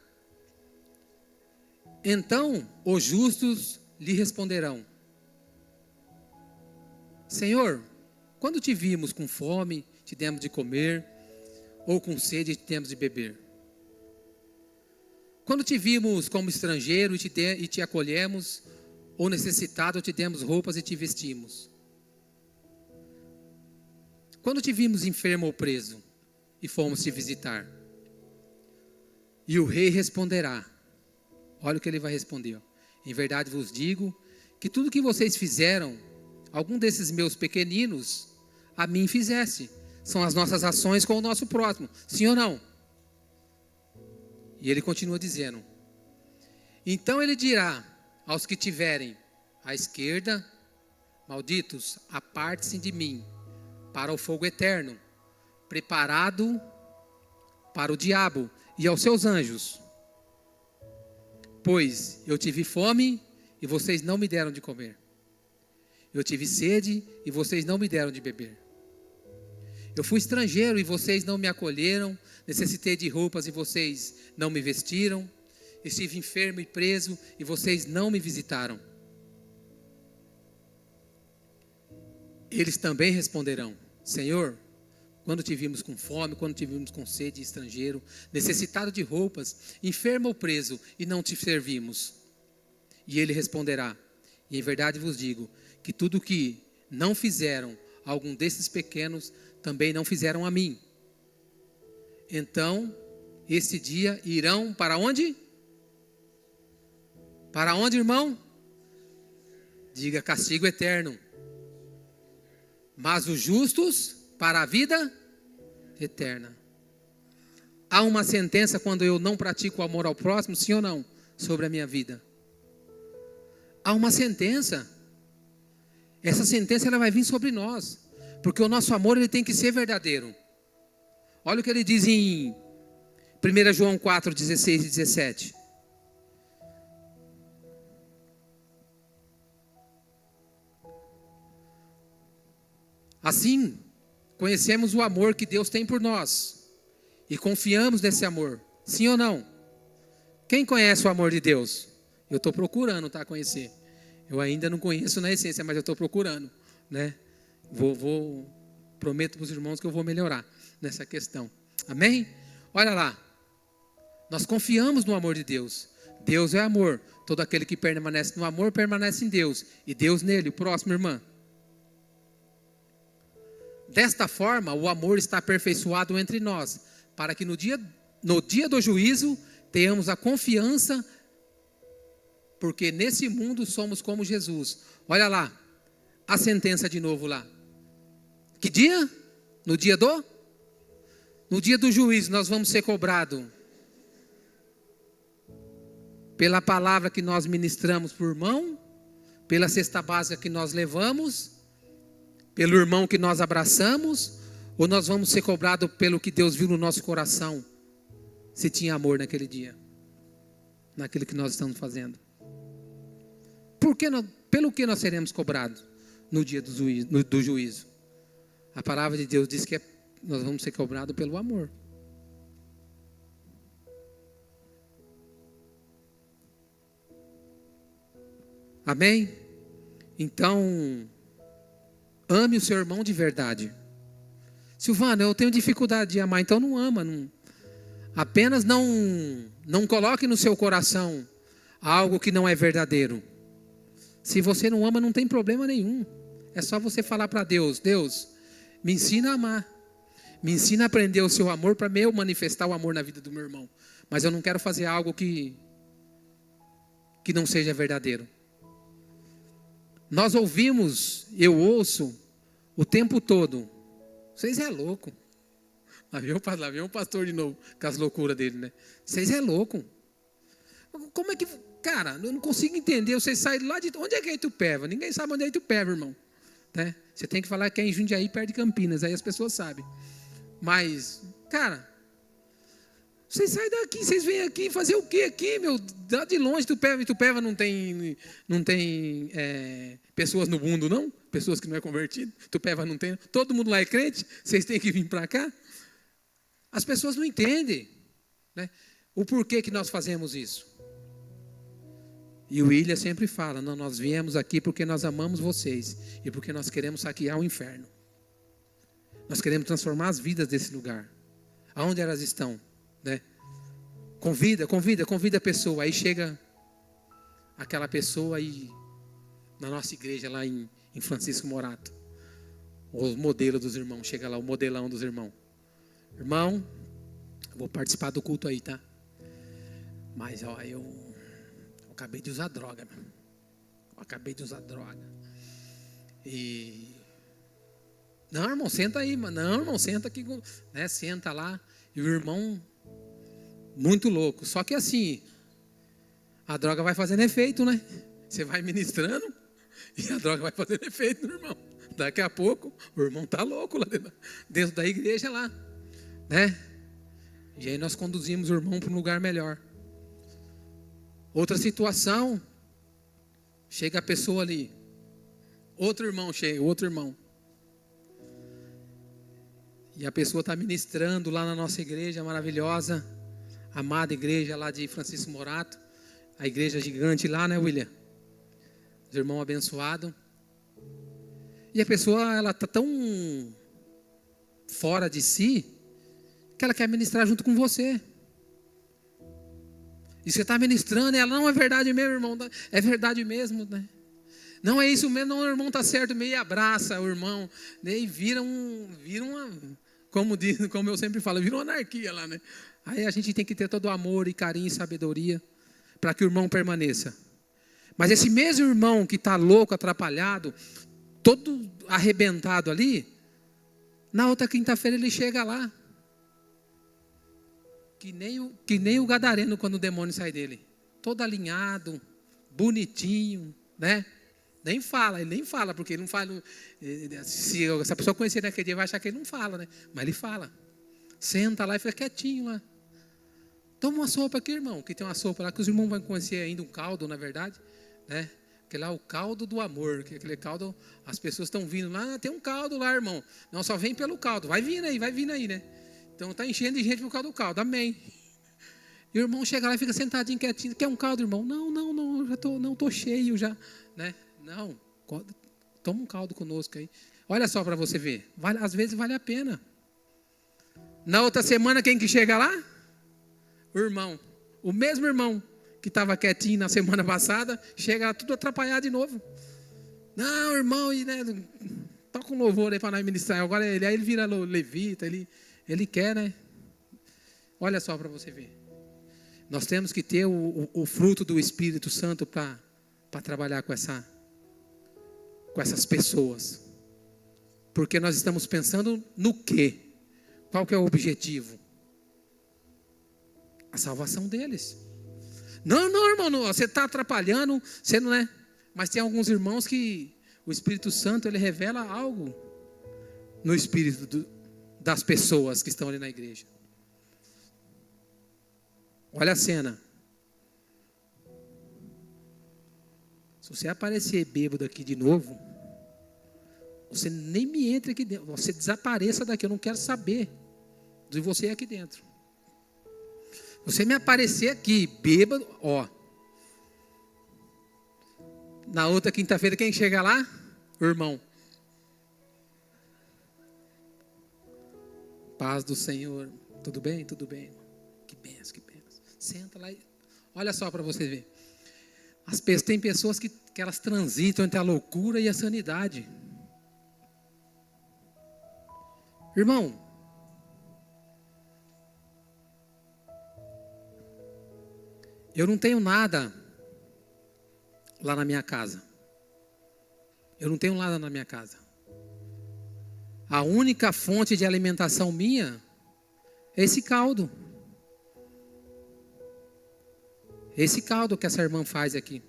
Então os justos lhe responderão: Senhor, quando te vimos com fome, te demos de comer, ou com sede, te demos de beber? Quando te vimos como estrangeiro e te acolhemos, ou necessitado, te demos roupas e te vestimos? Quando te vimos enfermo ou preso, e fomos te visitar? E o rei responderá, olha o que ele vai responder, ó. Em verdade vos digo, que tudo que vocês fizeram, algum desses meus pequeninos, a mim fizesse. São as nossas ações com o nosso próximo, sim ou não? E ele continua dizendo, então ele dirá aos que tiverem à esquerda, malditos, aparte-se de mim, para o fogo eterno, preparado para o diabo e aos seus anjos. Pois eu tive fome e vocês não me deram de comer. Eu tive sede e vocês não me deram de beber. Eu fui estrangeiro e vocês não me acolheram. Necessitei de roupas e vocês não me vestiram. Estive enfermo e preso e vocês não me visitaram. Eles também responderão: Senhor, quando te vimos com fome, quando te vimos com sede, estrangeiro, necessitado de roupas, enfermo ou preso, e não te servimos? E ele responderá: e em verdade vos digo, que tudo que não fizeram a algum desses pequenos, também não fizeram a mim. Então, esse dia irão para onde? Para onde, irmão? Diga: castigo eterno. Mas os justos para a vida eterna. Há uma sentença quando eu não pratico o amor ao próximo, sim ou não? Sobre a minha vida. Há uma sentença. Essa sentença ela vai vir sobre nós. Porque o nosso amor ele tem que ser verdadeiro. Olha o que ele diz em 1 João 4, 16 e 17. Assim, conhecemos o amor que Deus tem por nós e confiamos nesse amor, sim ou não? Quem conhece o amor de Deus? Eu estou procurando, tá, conhecer. Eu ainda não conheço na essência, mas eu estou procurando, né? Prometo para os irmãos que eu vou melhorar, nessa questão. Amém? Olha lá. Nós confiamos no amor de Deus. Deus é amor. Todo aquele que permanece no amor, permanece em Deus. E Deus nele. O próximo, irmã. Desta forma, o amor está aperfeiçoado entre nós, para que no dia do juízo tenhamos a confiança, porque nesse mundo somos como Jesus. Olha lá, a sentença de novo lá. Que dia? No dia do juízo nós vamos ser cobrados pela palavra que nós ministramos por irmão, pela cesta básica que nós levamos, pelo irmão que nós abraçamos, ou nós vamos ser cobrados pelo que Deus viu no nosso coração, se tinha amor naquele dia, naquilo que nós estamos fazendo. Pelo que nós seremos cobrados no dia do juízo? A palavra de Deus diz que nós vamos ser cobrados pelo amor. Amém? Então, ame o seu irmão de verdade. Silvana, eu tenho dificuldade de amar, então não ama. Apenas não coloque no seu coração algo que não é verdadeiro. Se você não ama, não tem problema nenhum. É só você falar para Deus: Deus, me ensina a amar. Me ensina a aprender o seu amor para eu manifestar o amor na vida do meu irmão. Mas eu não quero fazer algo que não seja verdadeiro. Nós ouvimos, eu ouço o tempo todo: vocês é louco. Lá vem um pastor de novo, com as loucuras dele, né? Vocês é louco. Como é que... Cara, eu não consigo entender. Vocês saem lá de... Onde é que é Itupeva? Ninguém sabe onde é Itupeva, irmão. Né? Você tem que falar que é em Jundiaí, perto de Campinas. Aí as pessoas sabem. Mas, cara, vocês saem daqui, vocês vêm aqui fazer o quê aqui, meu? Lá de longe, Itupeva não tem pessoas no mundo, não? Pessoas que não é convertido. Itupeva não tem. Todo mundo lá é crente. Vocês têm que vir para cá. As pessoas não entendem, né, o porquê que nós fazemos isso. E o William sempre fala: não, nós viemos aqui porque nós amamos vocês e porque nós queremos saquear o inferno. Nós queremos transformar as vidas desse lugar. Aonde elas estão, né? Convida a pessoa. Aí chega aquela pessoa aí na nossa igreja lá em Francisco Morato. O modelo dos irmãos, chega lá o modelão dos irmãos. Irmão, eu vou participar do culto aí, tá? Mas ó, eu acabei de usar droga, meu. E... Não, irmão, senta aí, mano. Não, irmão, senta aqui, né? Senta lá. E o irmão, muito louco. Só que assim, a droga vai fazendo efeito, né? Você vai ministrando e a droga vai fazendo efeito no irmão. Daqui a pouco, o irmão tá louco lá dentro da igreja lá, né? E aí nós conduzimos o irmão para um lugar melhor. Outra situação, chega a pessoa ali, outro irmão. E a pessoa está ministrando lá na nossa igreja maravilhosa, amada igreja lá de Francisco Morato, a igreja gigante lá, né, William? Os irmãos abençoados. E a pessoa, ela está tão fora de si, que ela quer ministrar junto com você. E você está ministrando, e ela: não é verdade mesmo, irmão, é verdade mesmo, né? Não é isso mesmo, não, o irmão está certo, meio abraça o irmão, né? E vira uma, como eu sempre falo, vira uma anarquia lá, né? Aí a gente tem que ter todo o amor e carinho e sabedoria para que o irmão permaneça. Mas esse mesmo irmão que está louco, atrapalhado, todo arrebentado ali, na outra quinta-feira ele chega lá. Que nem o gadareno quando o demônio sai dele. Todo alinhado, bonitinho, né? Ele nem fala, porque ele não fala. Se essa pessoa conhecer naquele dia, vai achar que ele não fala, né? Mas ele fala. Senta lá e fica quietinho lá. Toma uma sopa aqui, irmão, que tem uma sopa lá, que os irmãos vão conhecer ainda um caldo, na verdade, né? Porque lá é o caldo do amor, que aquele caldo, as pessoas estão vindo lá, tem um caldo lá, irmão. Não, só vem pelo caldo, vai vindo aí, né? Então está enchendo de gente por causa do caldo, amém. E o irmão chega lá e fica sentadinho, quietinho: quer um caldo, irmão? Não, já tô cheio já, né? Não, toma um caldo conosco aí. Olha só para você ver, às vezes vale a pena. Na outra semana, quem que chega lá? O irmão. O mesmo irmão que estava quietinho na semana passada, chega lá tudo atrapalhado de novo. Não, irmão, e, né, toca um louvor aí para nós ministrar. Agora aí ele vira levita, ele quer, né? Olha só para você ver. Nós temos que ter o fruto do Espírito Santo para trabalhar com essas pessoas. Porque nós estamos pensando no quê? Qual que é o objetivo? A salvação deles. Não, irmão, não, você está atrapalhando, você não é. Mas tem alguns irmãos que o Espírito Santo, ele revela algo no espírito das pessoas que estão ali na igreja. Olha a cena. Se você aparecer bêbado aqui de novo, você nem me entre aqui dentro. Você desapareça daqui. Eu não quero saber de você aqui dentro. Você me aparecer aqui bêbado, ó. Na outra quinta-feira, quem chega lá? O irmão. Paz do Senhor. Tudo bem? Tudo bem. Que benção, que benção. Senta lá e olha só para você ver. Tem pessoas que elas transitam entre a loucura e a sanidade. Irmão, eu não tenho nada lá na minha casa. Eu não tenho nada na minha casa. A única fonte de alimentação minha é esse caldo. Esse caldo que essa irmã faz aqui.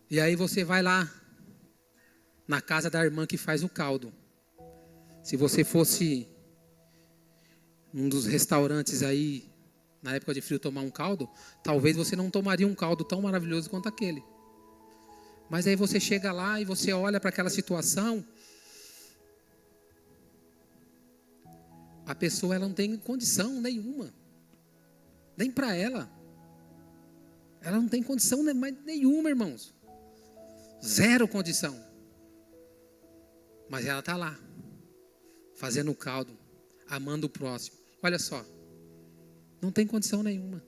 E aí você vai lá na casa da irmã que faz o caldo. Se você fosse num dos restaurantes aí, na época de frio, tomar um caldo, talvez você não tomaria um caldo tão maravilhoso quanto aquele. Mas aí você chega lá e você olha para aquela situação, a pessoa ela não tem condição nenhuma, nem para ela. Ela não tem condição nenhuma, irmãos. Zero condição. Mas ela está lá, fazendo o caldo, amando o próximo. Olha só, não tem condição nenhuma.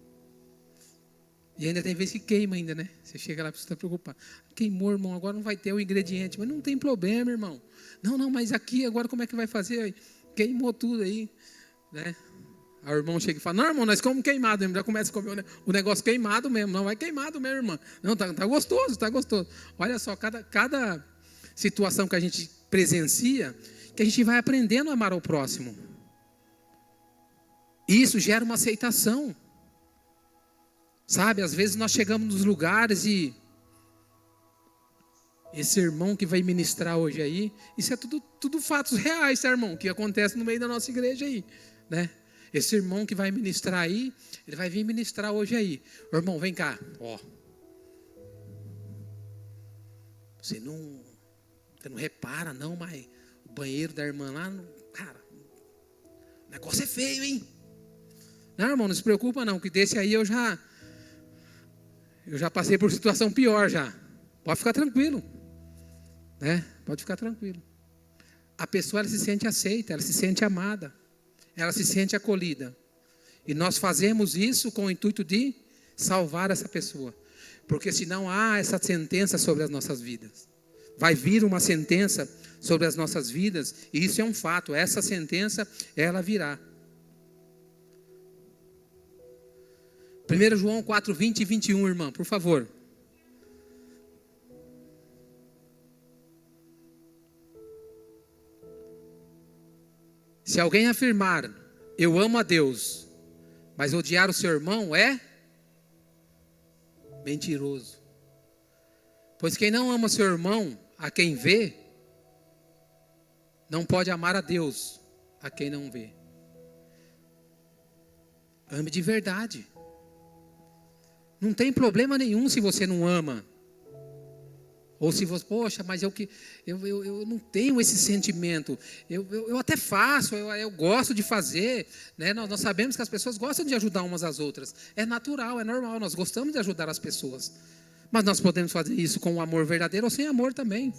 E ainda tem vezes que queima ainda, né? Você chega lá e está preocupado. Queimou, irmão, agora não vai ter o ingrediente. Mas não tem problema, irmão. Não, mas aqui agora como é que vai fazer? Queimou tudo aí, né? Aí o irmão chega e fala, não, irmão, nós comemos queimado mesmo. Já começa a comer o negócio queimado mesmo. Não, vai queimado mesmo, irmão. Não, tá gostoso, tá gostoso. Olha só, cada situação que a gente presencia, que a gente vai aprendendo a amar ao próximo. Isso gera uma aceitação. Sabe, às vezes nós chegamos nos lugares e esse irmão que vai ministrar hoje aí, isso é tudo fatos reais, tá, irmão? Que acontece no meio da nossa igreja aí, né? Esse irmão que vai ministrar aí, ele vai vir ministrar hoje aí. Ô, irmão, vem cá, ó. Você não repara não, mas o banheiro da irmã lá, cara, o negócio é feio, hein? Não, irmão, não se preocupa não, que desse aí eu já passei por situação pior já. Pode ficar tranquilo, né? Pode ficar tranquilo. A pessoa ela se sente aceita, ela se sente amada, ela se sente acolhida. E nós fazemos isso com o intuito de salvar essa pessoa, porque senão há essa sentença sobre as nossas vidas. Vai vir uma sentença sobre as nossas vidas, e isso é um fato. Essa sentença ela virá. 1 João 4, 20 e 21, irmã, por favor. Se alguém afirmar, eu amo a Deus, mas odiar o seu irmão é mentiroso. Pois quem não ama seu irmão, a quem vê, não pode amar a Deus, a quem não vê. Ame de verdade. Não tem problema nenhum se você não ama. Ou se você, poxa, mas eu não tenho esse sentimento. Eu até faço, eu gosto de fazer. Né? Nós sabemos que as pessoas gostam de ajudar umas às outras. É natural, é normal, nós gostamos de ajudar as pessoas. Mas nós podemos fazer isso com um amor verdadeiro ou sem amor também.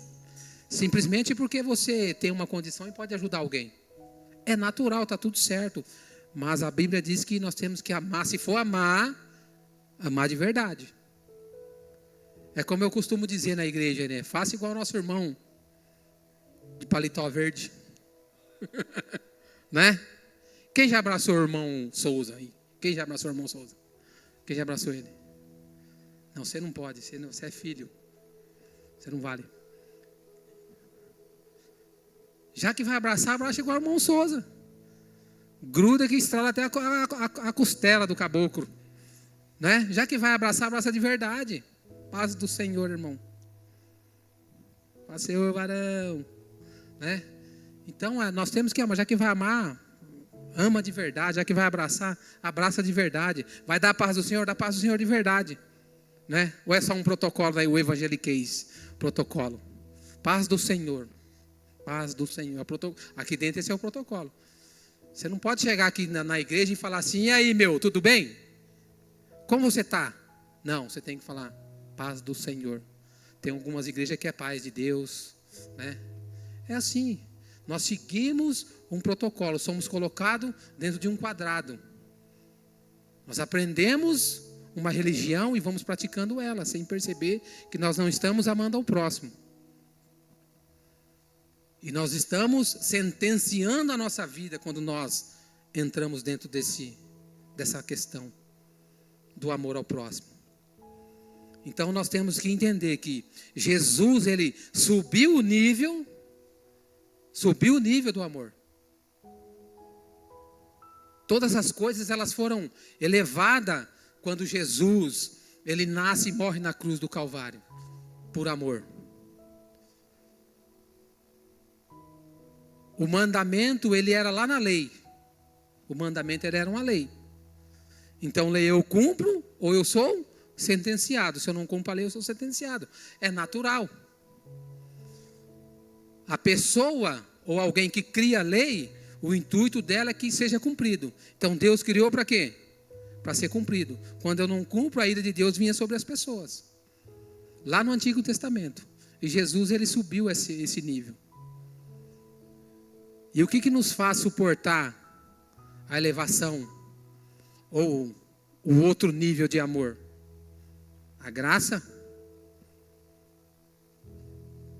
Simplesmente porque você tem uma condição e pode ajudar alguém. É natural, está tudo certo. Mas a Bíblia diz que nós temos que amar. Se for amar, amar de verdade. É como eu costumo dizer na igreja, né? Faça igual ao nosso irmão de paletó verde. Né? Quem já abraçou o irmão Souza aí? Quem já abraçou o irmão Souza? Quem já abraçou ele? Não, você não pode, você é filho. Você não vale. Já que vai abraçar, abraça igual o irmão Souza. Gruda que estrala até a costela do caboclo. Né? Já que vai abraçar, abraça de verdade. Paz do Senhor, irmão. Paz do Senhor, varão. Né? Então, nós temos que amar. Já que vai amar, ama de verdade. Já que vai abraçar, abraça de verdade. Vai dar a paz do Senhor, dá a paz do Senhor de verdade. Né? Ou é só um protocolo aí, o evangeliquez? Protocolo. Paz do Senhor. Paz do Senhor. Aqui dentro esse é o protocolo. Você não pode chegar aqui na igreja e falar assim: e aí, meu, tudo bem? Como você está? Não, você tem que falar paz do Senhor. Tem algumas igrejas que é paz de Deus, né? É assim. Nós seguimos um protocolo, somos colocados dentro de um quadrado. Nós aprendemos uma religião e vamos praticando ela, sem perceber que nós não estamos amando ao próximo. E nós estamos sentenciando a nossa vida quando nós entramos dentro dessa questão do amor ao próximo. Então nós temos que entender que Jesus, ele subiu o nível do amor. Todas as coisas elas foram elevadas quando Jesus, ele nasce e morre na cruz do Calvário, por amor. O mandamento, ele era lá na lei. O mandamento, ele era uma lei. Então, lei eu cumpro ou eu sou sentenciado. Se eu não cumpro a lei, eu sou sentenciado. É natural. A pessoa ou alguém que cria a lei, o intuito dela é que seja cumprido. Então, Deus criou para quê? Para ser cumprido. Quando eu não cumpro, a ira de Deus vinha sobre as pessoas. Lá no Antigo Testamento. E Jesus, ele subiu esse nível. E o que nos faz suportar a elevação ou o outro nível de amor? A graça.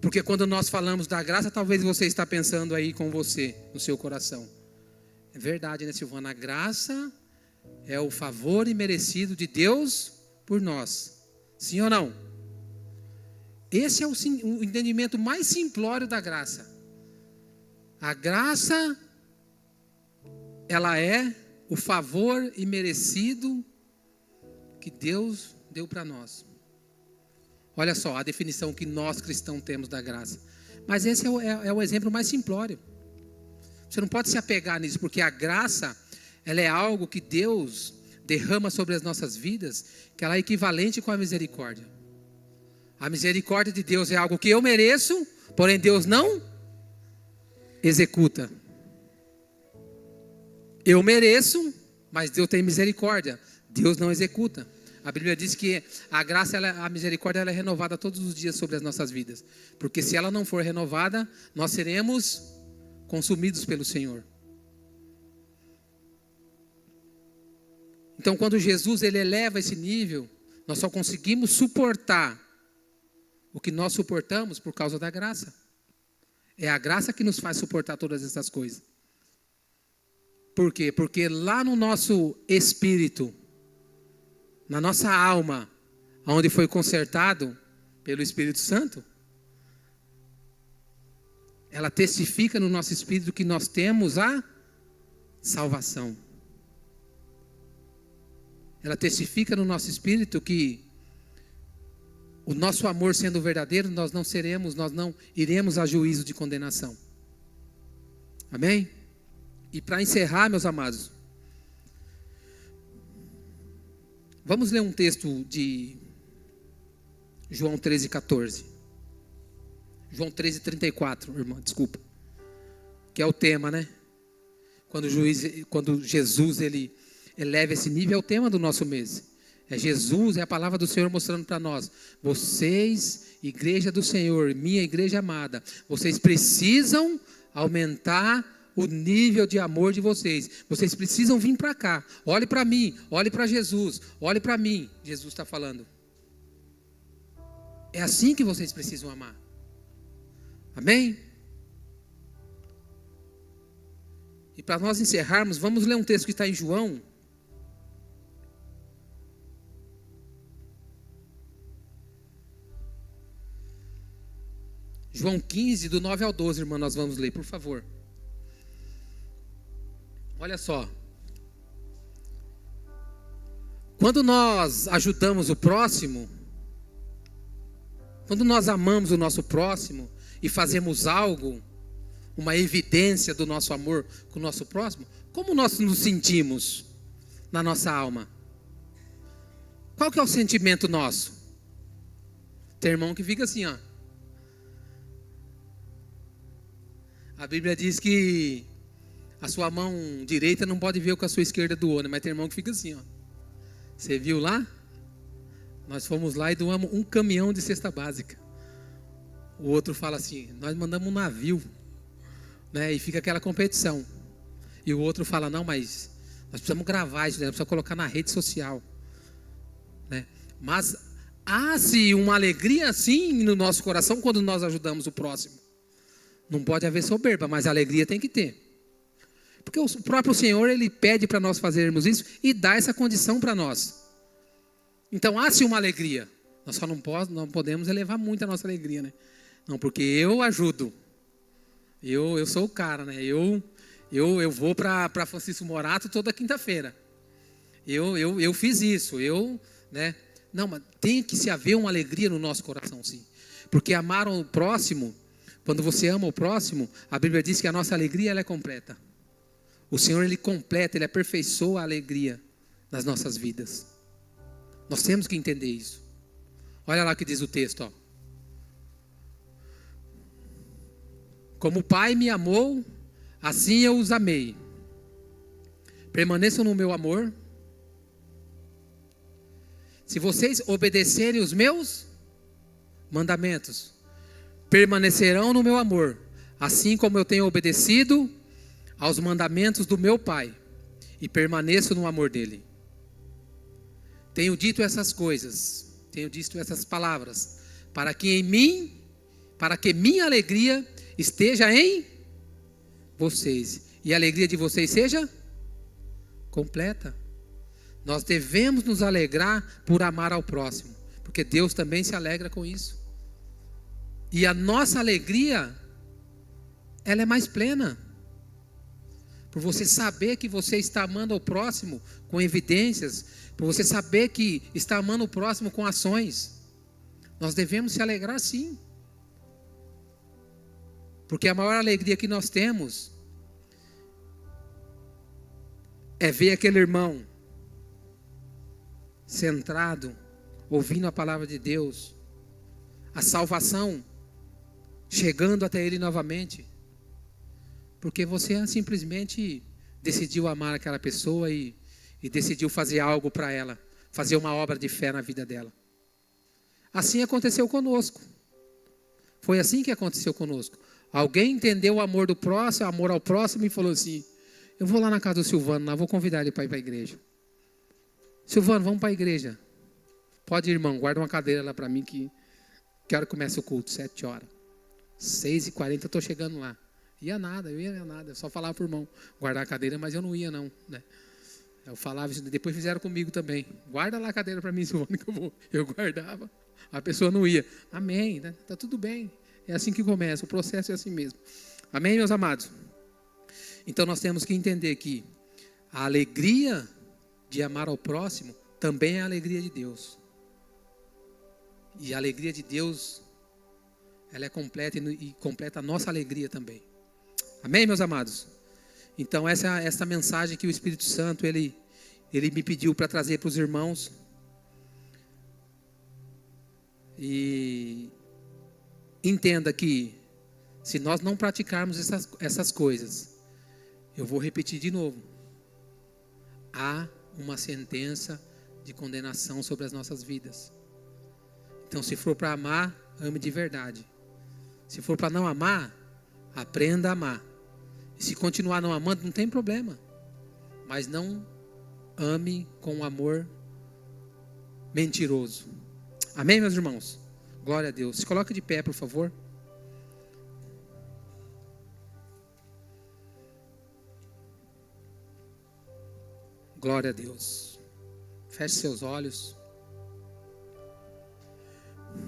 Porque quando nós falamos da graça, talvez você está pensando aí com você, no seu coração. É verdade, né, Silvana? A graça é o favor imerecido de Deus por nós. Sim ou não? Esse é o entendimento mais simplório da graça. A graça, ela é o favor imerecido que Deus deu para nós. Olha só a definição que nós cristãos temos da graça. Mas esse é o exemplo mais simplório. Você não pode se apegar nisso, porque a graça, ela é algo que Deus derrama sobre as nossas vidas, que ela é equivalente com a misericórdia. A misericórdia de Deus é algo que eu mereço, porém Deus não executa. Eu mereço, mas Deus tem misericórdia. Deus não executa. A Bíblia diz que a graça, a misericórdia, ela é renovada todos os dias sobre as nossas vidas. Porque se ela não for renovada, nós seremos consumidos pelo Senhor. Então, quando Jesus, ele eleva esse nível, nós só conseguimos suportar o que nós suportamos por causa da graça. É a graça que nos faz suportar todas essas coisas. Por quê? Porque lá no nosso espírito, na nossa alma, onde foi consertado pelo Espírito Santo, ela testifica no nosso espírito que nós temos a salvação. Ela testifica no nosso espírito que o nosso amor sendo verdadeiro, nós não iremos a juízo de condenação. Amém? E para encerrar, meus amados, vamos ler um texto de João 13,14. João 13,34, irmão, desculpa. Que é o tema, né? Quando Jesus, ele eleva esse nível, é o tema do nosso mês. É Jesus, é a palavra do Senhor mostrando para nós. Vocês, igreja do Senhor, minha igreja amada, vocês precisam aumentar o nível de amor de vocês. Vocês precisam vir para cá. Olhe para mim, olhe para Jesus, olhe para mim. Jesus está falando. É assim que vocês precisam amar. Amém? E para nós encerrarmos, vamos ler um texto que está em João. João 15, do 9 ao 12, irmã, nós vamos ler, por favor. Olha só. Quando nós ajudamos o próximo, quando nós amamos o nosso próximo e fazemos algo, uma evidência do nosso amor com o nosso próximo, como nós nos sentimos na nossa alma? Qual que é o sentimento nosso? Tem irmão que fica assim, ó. A Bíblia diz que a sua mão direita não pode ver o que a sua esquerda doou, né? Mas tem irmão que fica assim, ó. Você viu lá? Nós fomos lá e doamos um caminhão de cesta básica. O outro fala assim, nós mandamos um navio, né? E fica aquela competição. E o outro fala, não, mas nós precisamos gravar isso, né? Nós precisamos colocar na rede social, né? Mas há-se uma alegria assim no nosso coração quando nós ajudamos o próximo. Não pode haver soberba, mas a alegria tem que ter. Porque o próprio Senhor, Ele pede para nós fazermos isso e dá essa condição para nós. Então, há-se uma alegria. Nós só não podemos elevar muito a nossa alegria, né? Não, porque eu ajudo. Eu sou o cara, né? Eu vou para Francisco Morato toda quinta-feira. Eu fiz isso, né? Não, mas tem que se haver uma alegria no nosso coração, sim. Porque amar o próximo, quando você ama o próximo, a Bíblia diz que a nossa alegria ela é completa. O Senhor, Ele completa, Ele aperfeiçoa a alegria nas nossas vidas. Nós temos que entender isso. Olha lá o que diz o texto, ó. Como o Pai me amou, assim eu os amei. Permaneçam no meu amor. Se vocês obedecerem os meus mandamentos, permanecerão no meu amor, assim como eu tenho obedecido aos mandamentos do meu Pai, e permaneço no amor dele. Tenho dito essas coisas, tenho dito essas palavras, para que minha alegria esteja em vocês, e a alegria de vocês seja completa. Nós devemos nos alegrar por amar ao próximo, porque Deus também se alegra com isso. E a nossa alegria, ela é mais plena. Por você saber que você está amando ao próximo com evidências, por você saber que está amando o próximo com ações. Nós devemos se alegrar sim. Porque a maior alegria que nós temos é ver aquele irmão centrado, ouvindo a palavra de Deus, a salvação chegando até ele novamente. Porque você simplesmente decidiu amar aquela pessoa e decidiu fazer algo para ela, fazer uma obra de fé na vida dela. Assim aconteceu conosco. Foi assim que aconteceu conosco. Alguém entendeu o amor do próximo, o amor ao próximo e falou assim, eu vou lá na casa do Silvano, lá, vou convidar ele para ir para a igreja. Silvano, vamos para a igreja. Pode ir, irmão, guarda uma cadeira lá para mim que hora começa o culto? 7 horas. 6h40 eu estou chegando lá. Eu ia nada, eu só falava para o irmão guardar a cadeira, mas eu não ia não, né? Eu falava isso, depois fizeram comigo também. Guarda lá a cadeira para mim, Silvano, que eu guardava. A pessoa não ia. Amém, né? Tá tudo bem. É assim que começa, o processo é assim mesmo. Amém, meus amados? Então nós temos que entender que a alegria de amar ao próximo também é a alegria de Deus. E a alegria de Deus, ela é completa e completa a nossa alegria também. Amém, meus amados? Então essa mensagem que o Espírito Santo ele me pediu para trazer para os irmãos. E entenda que se nós não praticarmos essas coisas, eu vou repetir de novo, há uma sentença de condenação sobre as nossas vidas. Então, se for para amar, ame de verdade. Se for para não amar, aprenda a amar. E se continuar não amando, não tem problema. Mas não ame com um amor mentiroso. Amém, meus irmãos? Glória a Deus. Se coloque de pé, por favor. Glória a Deus. Feche seus olhos.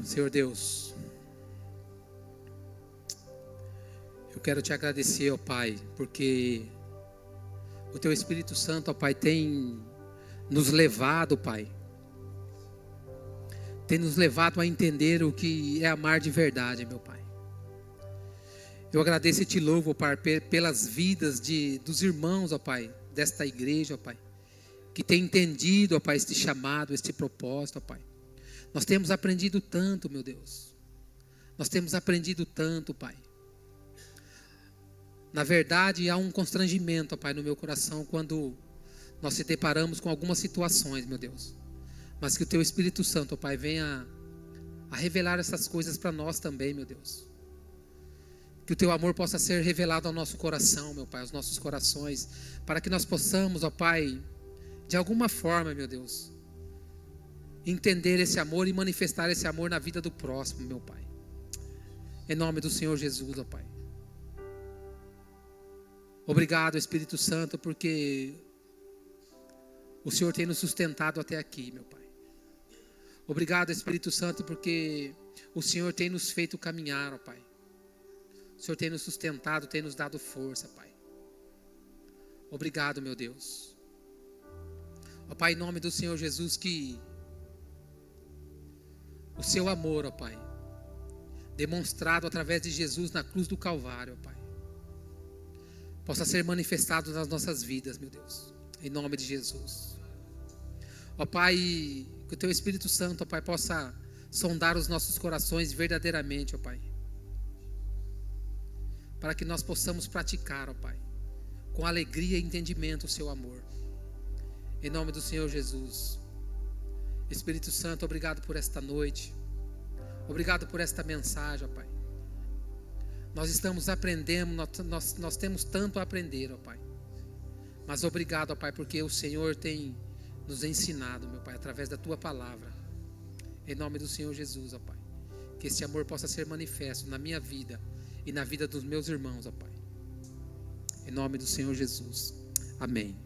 Senhor Deus, eu quero te agradecer, ó Pai, porque o Teu Espírito Santo, ó Pai, tem nos levado, Pai. Tem nos levado a entender o que é amar de verdade, meu Pai. Eu agradeço e te louvo, ó Pai, pelas vidas dos irmãos, ó Pai, desta igreja, ó Pai, que tem entendido, ó Pai, este chamado, este propósito, ó Pai. Nós temos aprendido tanto, meu Deus. Nós temos aprendido tanto, Pai. Na verdade, há um constrangimento, ó Pai, no meu coração quando nós se deparamos com algumas situações, meu Deus. Mas que o Teu Espírito Santo, ó Pai, venha a revelar essas coisas para nós também, meu Deus. Que o Teu amor possa ser revelado ao nosso coração, meu Pai, aos nossos corações, para que nós possamos, ó Pai, de alguma forma, meu Deus, entender esse amor e manifestar esse amor na vida do próximo, meu Pai. Em nome do Senhor Jesus, ó Pai. Obrigado, Espírito Santo, porque o Senhor tem nos sustentado até aqui, meu Pai. Obrigado, Espírito Santo, porque o Senhor tem nos feito caminhar, ó Pai. O Senhor tem nos sustentado, tem nos dado força, Pai. Obrigado, meu Deus. Ó Pai, em nome do Senhor Jesus, que o Seu amor, ó Pai, demonstrado através de Jesus na cruz do Calvário, ó Pai, possa ser manifestado nas nossas vidas, meu Deus, em nome de Jesus. Ó Pai, que o Teu Espírito Santo, ó Pai, possa sondar os nossos corações verdadeiramente, ó Pai, para que nós possamos praticar, ó Pai, com alegria e entendimento o Seu amor, em nome do Senhor Jesus. Espírito Santo, obrigado por esta noite. Obrigado por esta mensagem, ó Pai. Nós estamos aprendendo, nós temos tanto a aprender, ó Pai. Mas obrigado, ó Pai, porque o Senhor tem nos ensinado, meu Pai, através da Tua palavra. Em nome do Senhor Jesus, ó Pai. Que esse amor possa ser manifesto na minha vida e na vida dos meus irmãos, ó Pai. Em nome do Senhor Jesus. Amém.